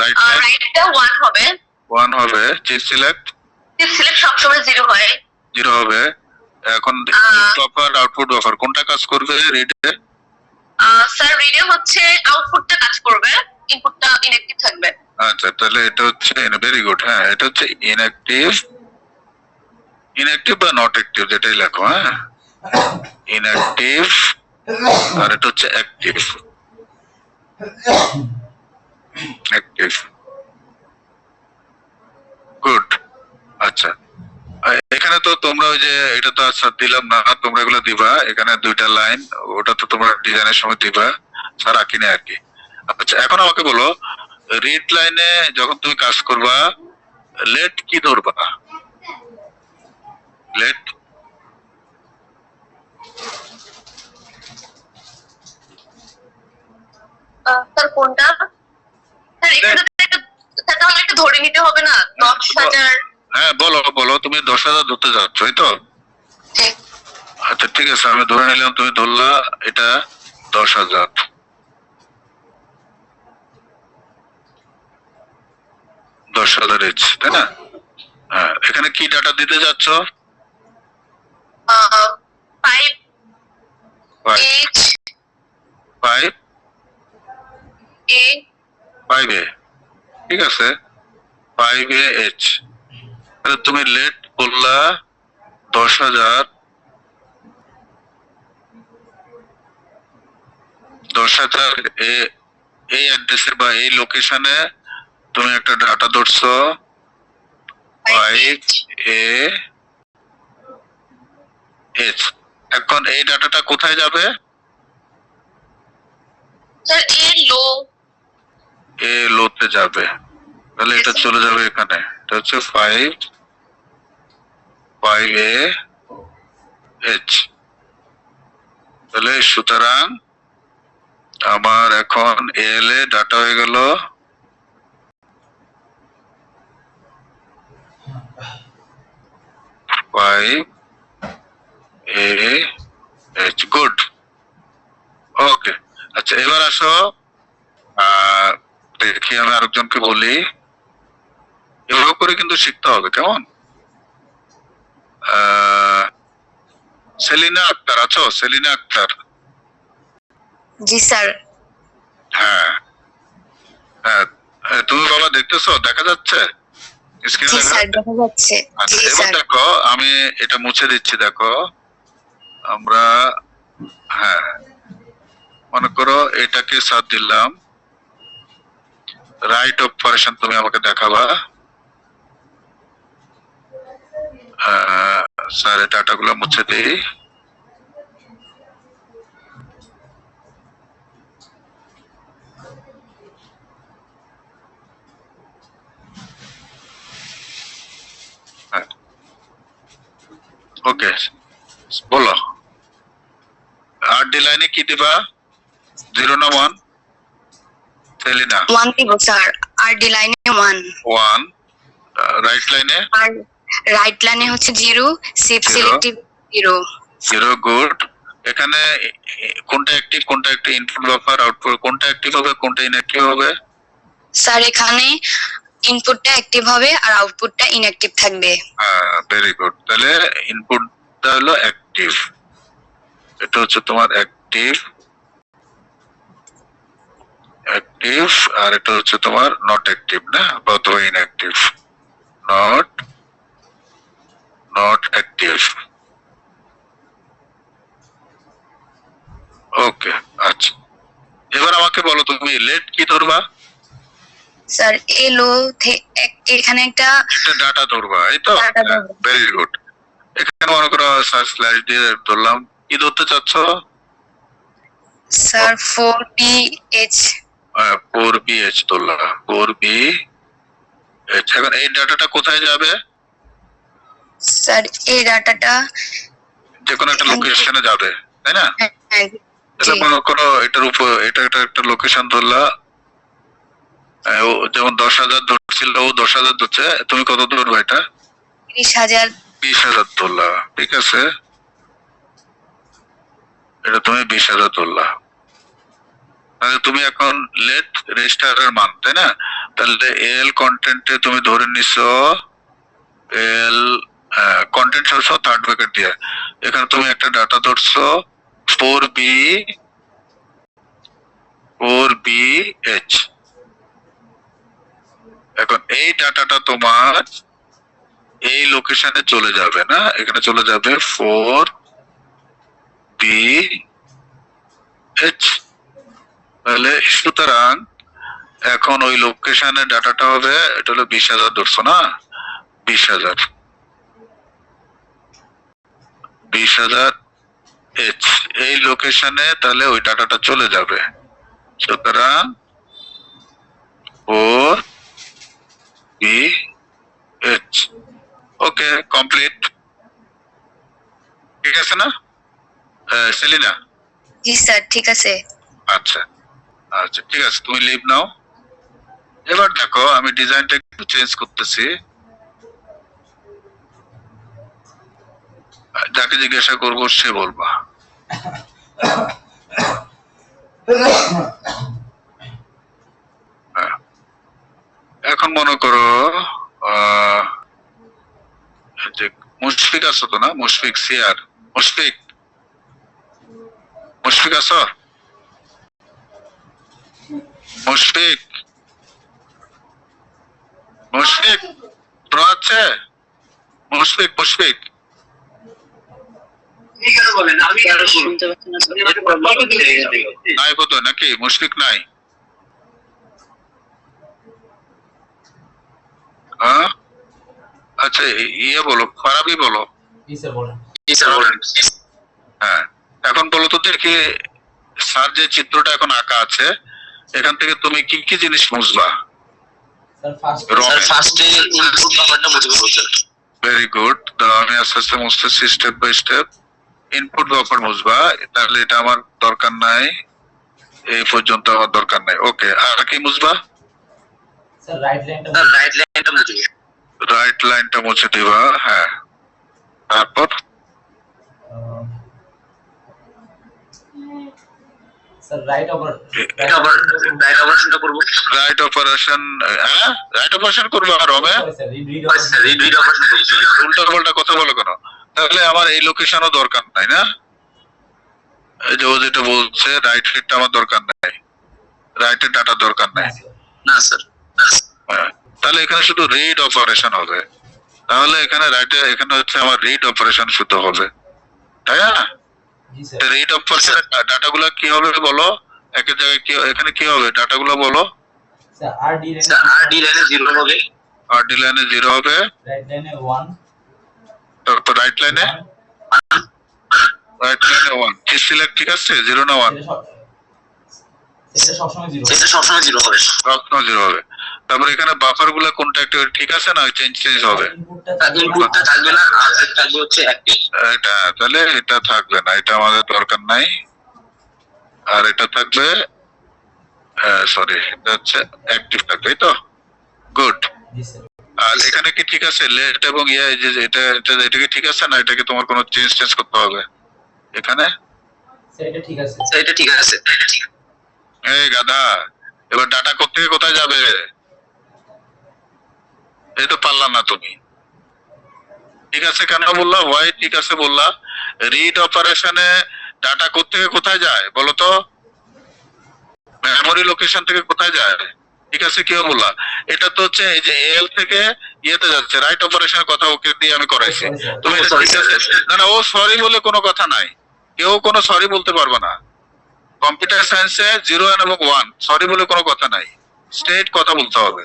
রাইট রাইটটা 1 হবে। 1 হবে। চিপ সিলেক্ট সবসময় 0 হয়। 0 হবে। এখন বাফার আউটপুট বাফার কোনটা কাজ করবে রিডে? স্যার রিডে হচ্ছে আউটপুটটা কাজ করবে, ইনপুটটা ইনঅ্যাক্টিভ থাকবে। আচ্ছা, তাহলে এটা হচ্ছে ভেরি গুড। হ্যাঁ, এটা হচ্ছে ইনঅ্যাক্টিভ বা নট অ্যাক্টিভ যেটাই লেখো। হ্যাঁ, ইনঅ্যাক্টিভ, আর এটা হচ্ছে অ্যাক্টিভ। গুড। আচ্ছা, এখানে তো তোমরা ওই যে এটা তো আচ্ছা দিলাম না, তোমরা এগুলো দিবা, এখানে 2টা লাইন, ওটা তো তোমরা ডিজাইনের সময় দিবা, স্যার আঁকি না আর কি। আচ্ছা এখন আমাকে বলো, রিড লাইনে যখন তুমি কাজ করবা, লেট কি ধরবা? লেট স্যার কোনটা? স্যার এখানে তাহলে একটা ধরে নিতে হবে না, 10,000। হ্যাঁ বলো তুমি 10,000 ধরতে যাচ্ছ, এই তো? আচ্ছা ঠিক আছে, আমি ধরে নিলাম, তুমি ধরলা এটা 10,000। 10,000 এইচ, তাই না? হ্যাঁ, এখানে কি ডাটা দিতে যাচ্ছ? 5 H 5 A 5A, ঠিক আছে, 5A H। তাহলে তুমি লেট বললা 10,000, 10,000 এই অ্যাড্রেসের বা এই লোকেশনে তুমি একটা ডাটা ধরছো 5A H। এখন এই ডাটাটা কোথায় যাবে? স্যার এ লোতে যাবে, তাহলে এটা চলে যাবে এখানে, এটা হচ্ছে 5A এইচ। তাহলে সুতরাং আমার এখন এল এ ডাটা হয়ে গেল 5AH। গুড, ওকে। আচ্ছা এবার আসো, দেখি আমি আরেকজনকে বলি, এভাবে করে কিন্তু শিখতে হবে, কেমন? সেলিনা আক্তার আছো? সেলিনা আক্তার? জি স্যার। হ্যাঁ হ্যাঁ, তুমি বাবা দেখতেছো? দেখা যাচ্ছে স্ক্রিনে? জি দেখা স্যার, যাচ্ছে? দেখা যাচ্ছে। আচ্ছা জি এবার স্যার। দেখো, আমি এটা মুছে দিচ্ছি। দেখো আমরা, হ্যাঁ মনে করো এটাকে সাথ দিলাম, রাইট অপারেশন তুমি আমাকে দেখাবা। স্যার এই ডাটাগুলো মুছে দিই। ওকে, বলো আর ডি লাইনে কি দিবা? 0 না 1? সেলিনা 1 দিব স্যার। আর ডি লাইনে 1। 1। রাইট লাইনে? আর রাইট লাইনে হচ্ছে 0, শিফট Zero. সিলেক্টিভ 0। 0। গুড। এখানে কোনটা অ্যাক্টিভ, কোনটা একটা ইনপুট বাফার, আউটপুট কোনটা অ্যাক্টিভ হবে, কোনটা ইনঅ্যাক্টিভ হবে? স্যার এখানে ইনপুটটা অ্যাক্টিভ হবে আর আউটপুটটা ইনঅ্যাক্টিভ থাকবে। Very good. তাহলে ইনপুটটা হলো অ্যাক্টিভ, এটা হচ্ছে তোমার অ্যাক্টিভ, অ্যাক্টিভ, আর এটা হচ্ছে তোমার নট অ্যাক্টিভ না, অথবা ইনঅ্যাক্টিভ। Not active. ওকে, আচ্ছা এবার আমাকে বলো তুমি লেট কি ধরবা? স্যার এলো এখানে একটা ডাটা ধরবা, এই তো? Data ধরবো। Very good. এখানে মনে করো স্ল্যাশ দিয়ে ধরলাম, কি ধরতে চাচ্ছ? Sir 4BH। 4BH ধরলাম, 4BH। এখন এই ডাটাটা কোথায় যাবে? স্যার এই ডাটাটা যে কোনো একটা লোকেশনে যাবে, তাই না? তাহলে জি। মনে করো এটার উপর এটা একটা লোকেশন ধরলা, ও যেমন 10,000 ধরছিল, ও 10,000 ধরছে, তুমি কত ধরবা? এটা 30,000। 20,000 ধরলা, ঠিক আছে? এটা তুমি 20,000 ধরলা। তাহলে তুমি এখন লেট রেজিস্টারের মান, তাই না? তাহলে এল কন্টেন্টে তুমি ধরে নিছো এল কন্টেন্ট সহ থার্ড ব্র্যাকেট দিয়ে, এখানে তুমি একটা ডাটা ধরছো 4BH। এখন এই ডাটাটা তোমার এই লোকেশনে চলে যাবে না, এখানে চলে যাবে 4BH। তাহলে সুতরাং এখন ওই লোকেশনে ডাটাটা হবে, এটা হলো 20,000 ধরছো না, 20,000 H এই লোকেশনে, তাহলে ওই ডাটাটা চলে যাবে। সুতরাং 4BH। ওকে, কমপ্লিট। ঠিক আছে না সেলিনা? জি স্যার, ঠিক আছে। আচ্ছা আচ্ছা, ঠিক আছে, তুমি লিভ নাও। এবার দেখো আমি ডিজাইনটা একটু চেঞ্জ করতেছি। যাকে জিজ্ঞাসা করবো সে বলবা। এখন মনে করো যে মুশফিক আছো তো না? মুশফিক সিয়ার, মুশফিক মুশফিক আছো? মুশফিক মুশফিক শোনা যাচ্ছে? মুশফিক মুশফিক নাই বোধ হয়, নাকি মুশফিক নাই? হ্যাঁ আচ্ছা, ইয়ে বলো, ফারাবি বলো। জি স্যার বলেন। হ্যাঁ, এখন বলো তো দেখি, স্যার যে চিত্রটা এখন আঁকা আছে, এখান থেকে তুমি কি কি জিনিস বুঝবা? স্যার ফার্স্টে ইনপুট বাফারটা মুছবে বলছেন। Very good. আমি আস্তে আস্তে মুছতেছি step by step. Input buffer মুছবা, তাহলে এটা আমার দরকার নাই, এই পর্যন্ত আমার দরকার নাই। ওকে, আর কি মুছবা? স্যার রাইট লাইনটা স্যার রাইট লাইনটা মুছে দিন। রাইট লাইনটা মুছে দিবা, হ্যাঁ। তারপর স্যার রাইট ওভার এটা আবার রাইট অপারেশনটা করব। রাইট অপারেশন, হ্যাঁ রাইট অপারেশন করবো আর হবে sir read sir read operation করব। উল্টা পাল্টা কথা বলো কেন? তাহলে আমার এই লোকেশনও দরকার নাই না, এই যে ও যেটা বলছে রাইট রিডটা আমার দরকার নাই, রাইটের ডাটা দরকার নাই। না স্যার। হ্যাঁ, তাহলে এখানে শুধু রিড অপারেশন হবে, তাহলে এখানে রাইটে এখানে হচ্ছে আমার রিড অপারেশন শুধু হবে, তাই না? জি স্যার রিড অপারেশনের ডাটাগুলো কি হবে বলো, একের জায়গায় কি এখানে কি হবে ডাটাগুলো বলো? স্যার আর ডি লাইনে স্যার আর ডি লাইনে 0 হবে, আর ডি লাইনে 0 হবে, রাইট লাইনে 1 তারপর রাইট লাইনে 1 কি সিলেক্ট ঠিক আছে 0 না 1? এটা সবসময় 0 এটা সবসময় 0 হবে। সবসময় 0 হবে। তারপর এখানে বাফার গুলা কোনটা একটু ঠিক আছে না, চেঞ্জ হবে? ইনপুটটা থাকবে না, আউটপুট থাকবে হচ্ছে অ্যাক্টিভ। এটা তাহলে এটা থাকবে না, এটা আমাদের দরকার নাই। আর এটা থাকবে সরি, এটা হচ্ছে অ্যাক্টিভ থাকবে, তাই তো? গুড। জি স্যার আর এখানে কি ঠিক আছে লেট এবং ইয়ে যে এটা কি ঠিক আছে না, এটাকে তোমার কোনো চেঞ্জ করতে হবে এখানে? স্যার এটা ঠিক আছে স্যার এটা ঠিক আছে। এই গাধা, এবার ডাটা কোত্থেকে কোথায় যাবে? এই তো পারলা না তুমি। ঠিক আছে কেন বললা, ওয়াই ঠিক আছে বললা? রিড অপারেশনে ডাটা কোত্থেকে কোথায় যায় বলো তো? মেমোরি লোকেশন থেকে কোথায় যায়? ঠিক আছে কি বললা? এটা তো হচ্ছে এই যে এল থেকে ইয়েতে যাচ্ছে, রাইট অপারেশনের কথা ওকে দিয়ে আমি করাইছি। তুমি এটা ঠিক আছে, না না ও সরি বলে কোনো কথা নাই, কেউ কোনো সরি বলতে পারবে না। কম্পিউটার সায়েন্সে 0 এবং 1 সরি বলে কোনো কথা নাই, স্ট্রেট কথা বলতে হবে।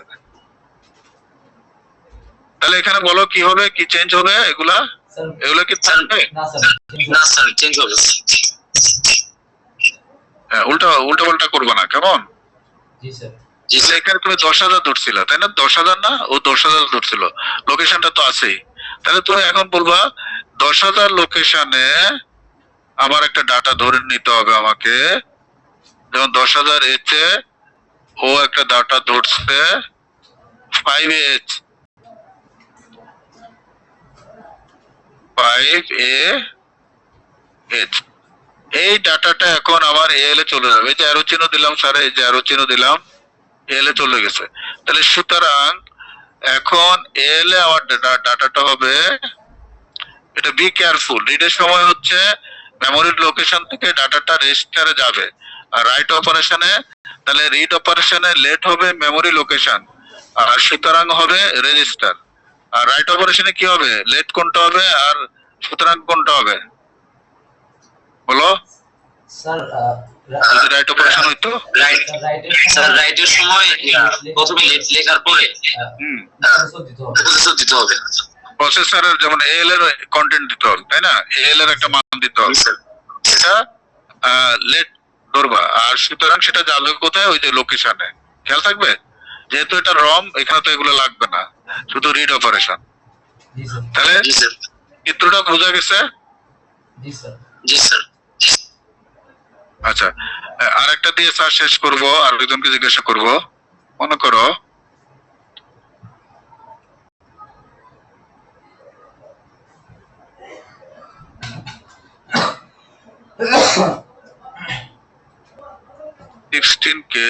তাহলে এখানে বলো কি হবে, কি চেঞ্জ হবে? এগুলা স্যার এগুলা কি থাকবে? না স্যার না স্যার চেঞ্জ হবে। হ্যাঁ, উল্টা পাল্টা করবে না, কেমন? জি স্যার জি স্যার। এখানে তুমি 10,000 ধরছিল তাই না? 10,000 না, ও 10,000 ধরছিল, লোকেশনটা তো আছেই। তাহলে তুমি এখন বলবা 10,000 লোকেশনে আমার একটা ডাটা ধরে নিতে হবে আমাকে, যেমন 10,000 এতে ও একটা ডাটা ধরছে 5H 5AH। এই ডাটাটা এখন আমার এল এ চলে যাবে, এই যে অ্যারো চিহ্ন দিলাম স্যার, এই যে অ্যারো চিহ্ন দিলাম, এল এ চলে গেছে। তাহলে সুতরাং এখন এল এ আমার ডাটাটা হবে, এটা বি কেয়ারফুল, রিডের সময় হচ্ছে মেমোরির লোকেশন থেকে ডাটাটা রেজিস্টারে যাবে, আর রাইট অপারেশনে তাহলে রিড অপারেশনে লেট হবে মেমোরি লোকেশন, আর সুতরাং হবে রেজিস্টার। আর রাইট অপারেশনে কি হবে, লেট কোনটা হবে আর সুতরাং কোনটা হবে বলো? স্যার যদি রাইট অপারেশন হইতো রাইট স্যার রাইটের সময় প্রথমে লেট লেখার পরে হুম দিতে হবে প্রসেসর দিতে হবে। প্রসেসরের যেমন এল এর কন্টেন্ট দিতে হবে তাই না, এল এর একটা মান দিতে হবে, সেটা লেট ধরবা, আর সুতরাং সেটা যাবে কোথায়, ওই যে লোকেশনে। খেয়াল থাকবে, যেহেতু এটা রম এখানে তো এগুলো লাগবে না, শুধু রিড অপারেশন। জি স্যার তাহলে জি স্যার। চিত্রটা বোঝা গেছে? জি স্যার জি স্যার। আচ্ছা, আরেকটা দিয়ে স্যার শেষ করবো, আর একজনকে জিজ্ঞাসা করবো। মনে করো কে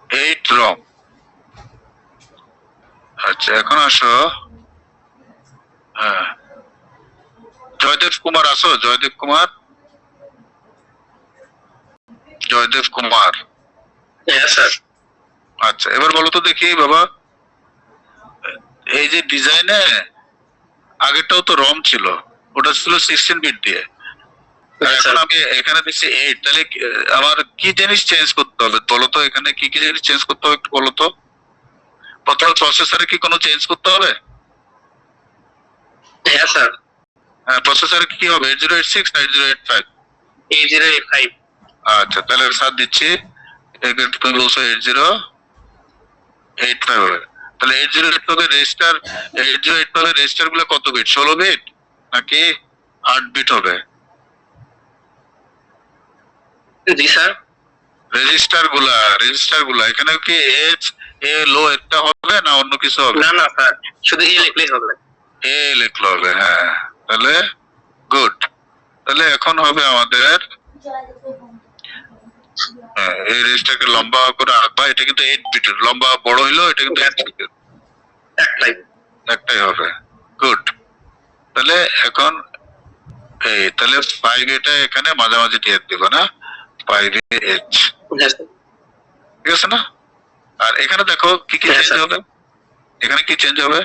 8 রম। আচ্ছা এখন আসো, হ্যাঁ জয়দেব কুমার আসো, জয়দেব কুমার, জয়দেব কুমার। হ্যাঁ স্যার। আচ্ছা এবার বলো তো দেখি বাবা, এই যে ডিজাইনে আগেরটাও তো রম ছিল, ওটা ছিল 16 বিট দিয়ে, আর এখন আমি এখানে দিচ্ছি 8, তাহলে আমার কি জিনিস চেঞ্জ করতে হবে বলো তো? এখানে কি কি জিনিস চেঞ্জ করতে হবে একটু বলো তো? প্রথমে প্রসেসরে কি কোনো চেঞ্জ করতে হবে? হ্যাঁ স্যার। হ্যাঁ, প্রসেসরে কি হবে, 8086 না 8085? 8085। আচ্ছা তাহলে সাথ দিচ্ছি, তুমি বলছো 8085 হবে, তাহলে 8085 রেজিস্টার, 8085 রেজিস্টার গুলো কত বিট, 16 বিট? নাকি 8 বিট হবে? জি স্যার। রেজিস্টার গুলা এখানে কি এইচ এ লো একটা হবে না অন্য কিছু হবে? না না স্যার, শুধু এ লিখলেই হবে। এ লিখলে হবে, হ্যাঁ। তাহলে গুড। তাহলে এখন হবে আমাদের এই রেজিস্টারকে লম্বা করে আঁকবা। এটা কিন্তু 8 বিটের, লম্বা বড় হইলো এটা কিন্তু 8 বিটের, একটাই হবে। গুড। তাহলে এখন তাহলে 5 এটা এখানে মাঝামাঝি দিয়ে দিব না, 5 এইচ, ঠিক আছে না? আর এখানে দেখো কি কি চেঞ্জ হবে, এখানে কি চেঞ্জ হবে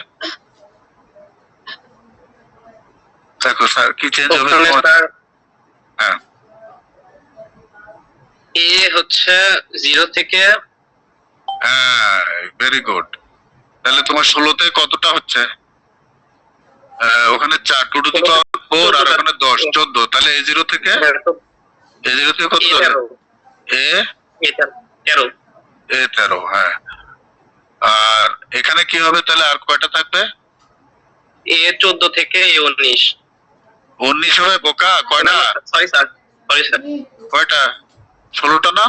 দেখো স্যার, কি চেঞ্জ হবে? হ্যাঁ, এ হচ্ছে 0 থেকে, হ্যাঁ, ভেরি গুড। তাহলে তোমার 16তে কতটা হচ্ছে? ওখানে 4 2 টু দি পাওয়ার 4 আর ওখানে 10 14। তাহলে A0 থেকে কত যাবে? A13, হ্যাঁ। আর এখানে কি হবে তাহলে, আর কয়টা থাকবে? এ 14 থেকে এ 19। 19 হবে বোকা, কয়টা? সরি স্যার, কয়টা? 16টা না?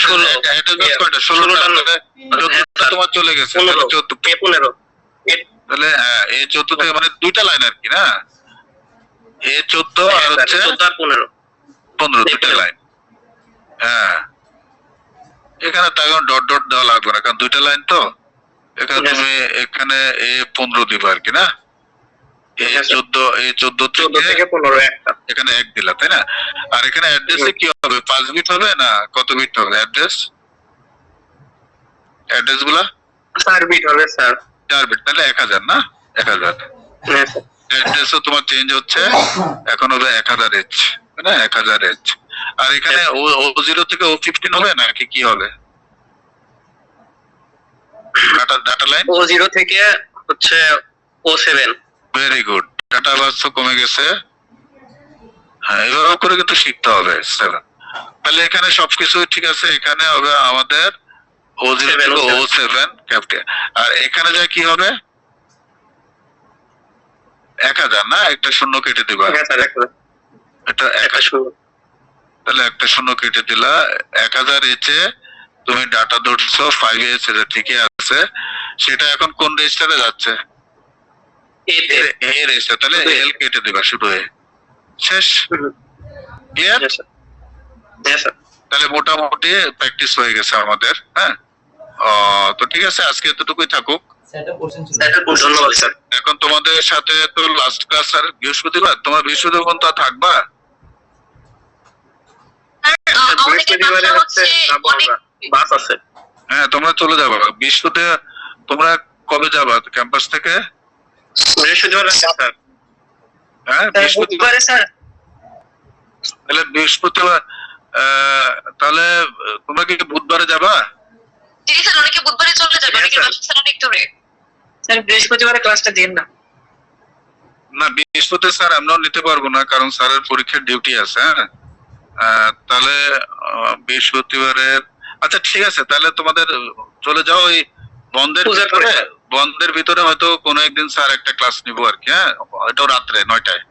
16 এটা জাস্ট কয়টা? 16টা। তাহলে 14টা তোমার চলে গেছে, তাহলে 14। এ 15। তাহলে হ্যাঁ, A14 থেকে মানে দুইটা লাইন আর কি না, A14 আর হচ্ছে 14 আর 15। 15, দুইটা লাইন। হ্যাঁ, এখানে তখন ডট ডট দেওয়া লাগবে না, কারণ দুইটা লাইন তো। এখানে তুমি এখানে A15 দিবা আর কি না, A14 থেকে 15 একটা। এখানে 1 দিলা, তাই না? আর এখানে অ্যাড্রেসে কি হবে, 5 বিট হবে না কত বিট হবে অ্যাড্রেস গুলা? 4 বিট হবে স্যার। 4 বিট, তাহলে 1000 না? 1000 হ্যাঁ স্যার। অ্যাড্রেসও তোমার চেঞ্জ হচ্ছে, এখন হবে 1000H, তাই না? 1000H। আর এখানে O0 থেকে O15 হবে নাকি কি হবে ডাটা লাইন? O0 থেকে হচ্ছে O7। ভেরি গুড, ডাটা বাস কমে গেছে। হ্যাঁ, এভাবে করে কিন্তু শিখতে হবে 7। তাহলে এখানে সবকিছু ঠিক আছে, এখানে হবে আমাদের O0 থেকে O7 ক্যাপিটাল। আর এখানে যা কি হবে 1000 না, একটা শূন্য কেটে দিবা, হ্যাঁ স্যার, এটা একটা শুরু। তাহলে একটা শূন্য কেটে দিলা। 1000H এ তুমি ডাটা ধরছো 5H, এটা ঠিকই আছে। সেটা এখন কোন রেজিস্টারে যাচ্ছে? এতে। এ রেজিস্টার, তাহলে এল কেটে দিবা শুধু এ, শেষ। ক্লিয়ার? হ্যাঁ স্যার। তাহলে মোটামুটি প্র্যাকটিস হয়ে গেছে আমাদের, হ্যাঁ। তো ঠিক আছে, আজকে এতটুকুই থাকুক। সেটা কোশ্চেন ছিল। ধন্যবাদ স্যার। এখন তোমাদের সাথে তো লাস্ট ক্লাস আর বৃহস্পতিবার, তোমার বৃহস্পতিবার পর্যন্ত থাকবা? আর অনেকের বৃহস্পতিবারে বাসা হচ্ছে অনেক বাস আছে। হ্যাঁ, তোমরা চলে যাবা বৃহস্পতিবার। তোমরা কবে যাবা ক্যাম্পাস থেকে? বৃহস্পতিবার স্যার। হ্যাঁ, বৃহস্পতিবার। স্যার। তাহলে বৃহস্পতিবার, তাহলে তোমরা কি বুধবারে যাবা? জি স্যার, অনেকে বুধবারে চলে যাবে, অনেকের বাসা স্যার অনেক দূরে। স্যার বৃহস্পতিবারে ক্লাসটা দিন না। না, বৃহস্পতিবার স্যার আমরাও নিতে পারবো না, কারণ স্যারের পরীক্ষার ডিউটি আছে। হ্যাঁ, তাহলে বৃহস্পতিবারের, আচ্ছা ঠিক আছে, তাহলে তোমাদের চলে যাও ওই বন্ধের ভিতরে হয়তো কোনো একদিন স্যার একটা ক্লাস নিবো আর কি। হ্যাঁ, এটাও রাত্রে 9টায়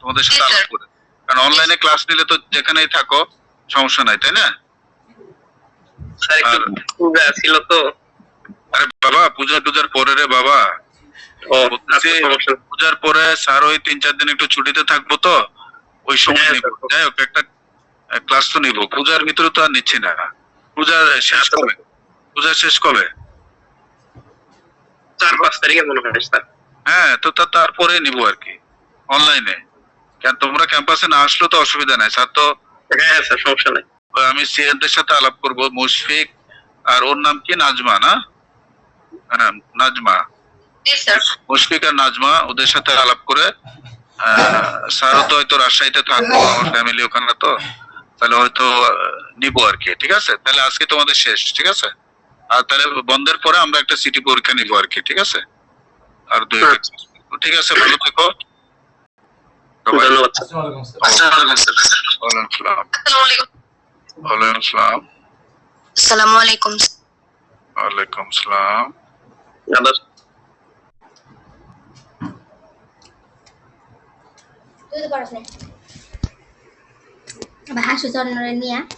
তোমাদের সাথে আলাপ করে, কারণ অনলাইনে ক্লাস নিলে তো যেখানেই থাকো সমস্যা নাই, তাই না? স্যার একটু পূজা ছিল তো। আরে বাবা, পূজার পরে রে বাবা। পূজার পরে স্যার ওই 3-4 দিন একটু ছুটিতে থাকবো, তো ওই সময় নিব। যাই হোক, একটা ক্লাস তো নিব, পূজার ভিতরে তো আর নিচ্ছি না। পূজার শেষ কবে? 4-5 তারিখে মনে হয় স্যার। হ্যাঁ, তো তারপরে নিব আর কি অনলাইনে। কেন তোমরা ক্যাম্পাসে না আসলে তো অসুবিধা নাই, স্যার তো। হ্যাঁ স্যার, সমস্যা নাই। আমি সিএনদের সাথে আলাপ করব, মুশফিক আর ওর নাম কি, নাজমা না? হ্যাঁ, নাজমা। জি স্যার। মুশফিক আর নাজমা, ওদের সাথে আলাপ করে স্যারও তো হয়তো রাজশাহীতে থাকবো, আমার ফ্যামিলি ওখানে, তো তাহলে হয়তো নিবো আর কি। ঠিক আছে, তাহলে আজকে তোমাদের শেষ, ঠিক আছে? আর তাহলে বন্ধের পরে আমরা একটা সিটি পরীক্ষা নিবো আর কি, ঠিক আছে? আর 2 ঠিক আছে, ভালো থেকো। ধন্যবাদ স্যার। আসসালামু আলাইকুম স্যার। ওয়ালাইকুম আসসালাম। আসসালামু আলাইকুম। ওয়ালাইকুম আসসালাম। আসসালামু আলাইকুম। ওয়ালাইকুম আসসালাম। দাদা তুই তো পারস না। আবার হাসু চন্দ্রের নিয়ে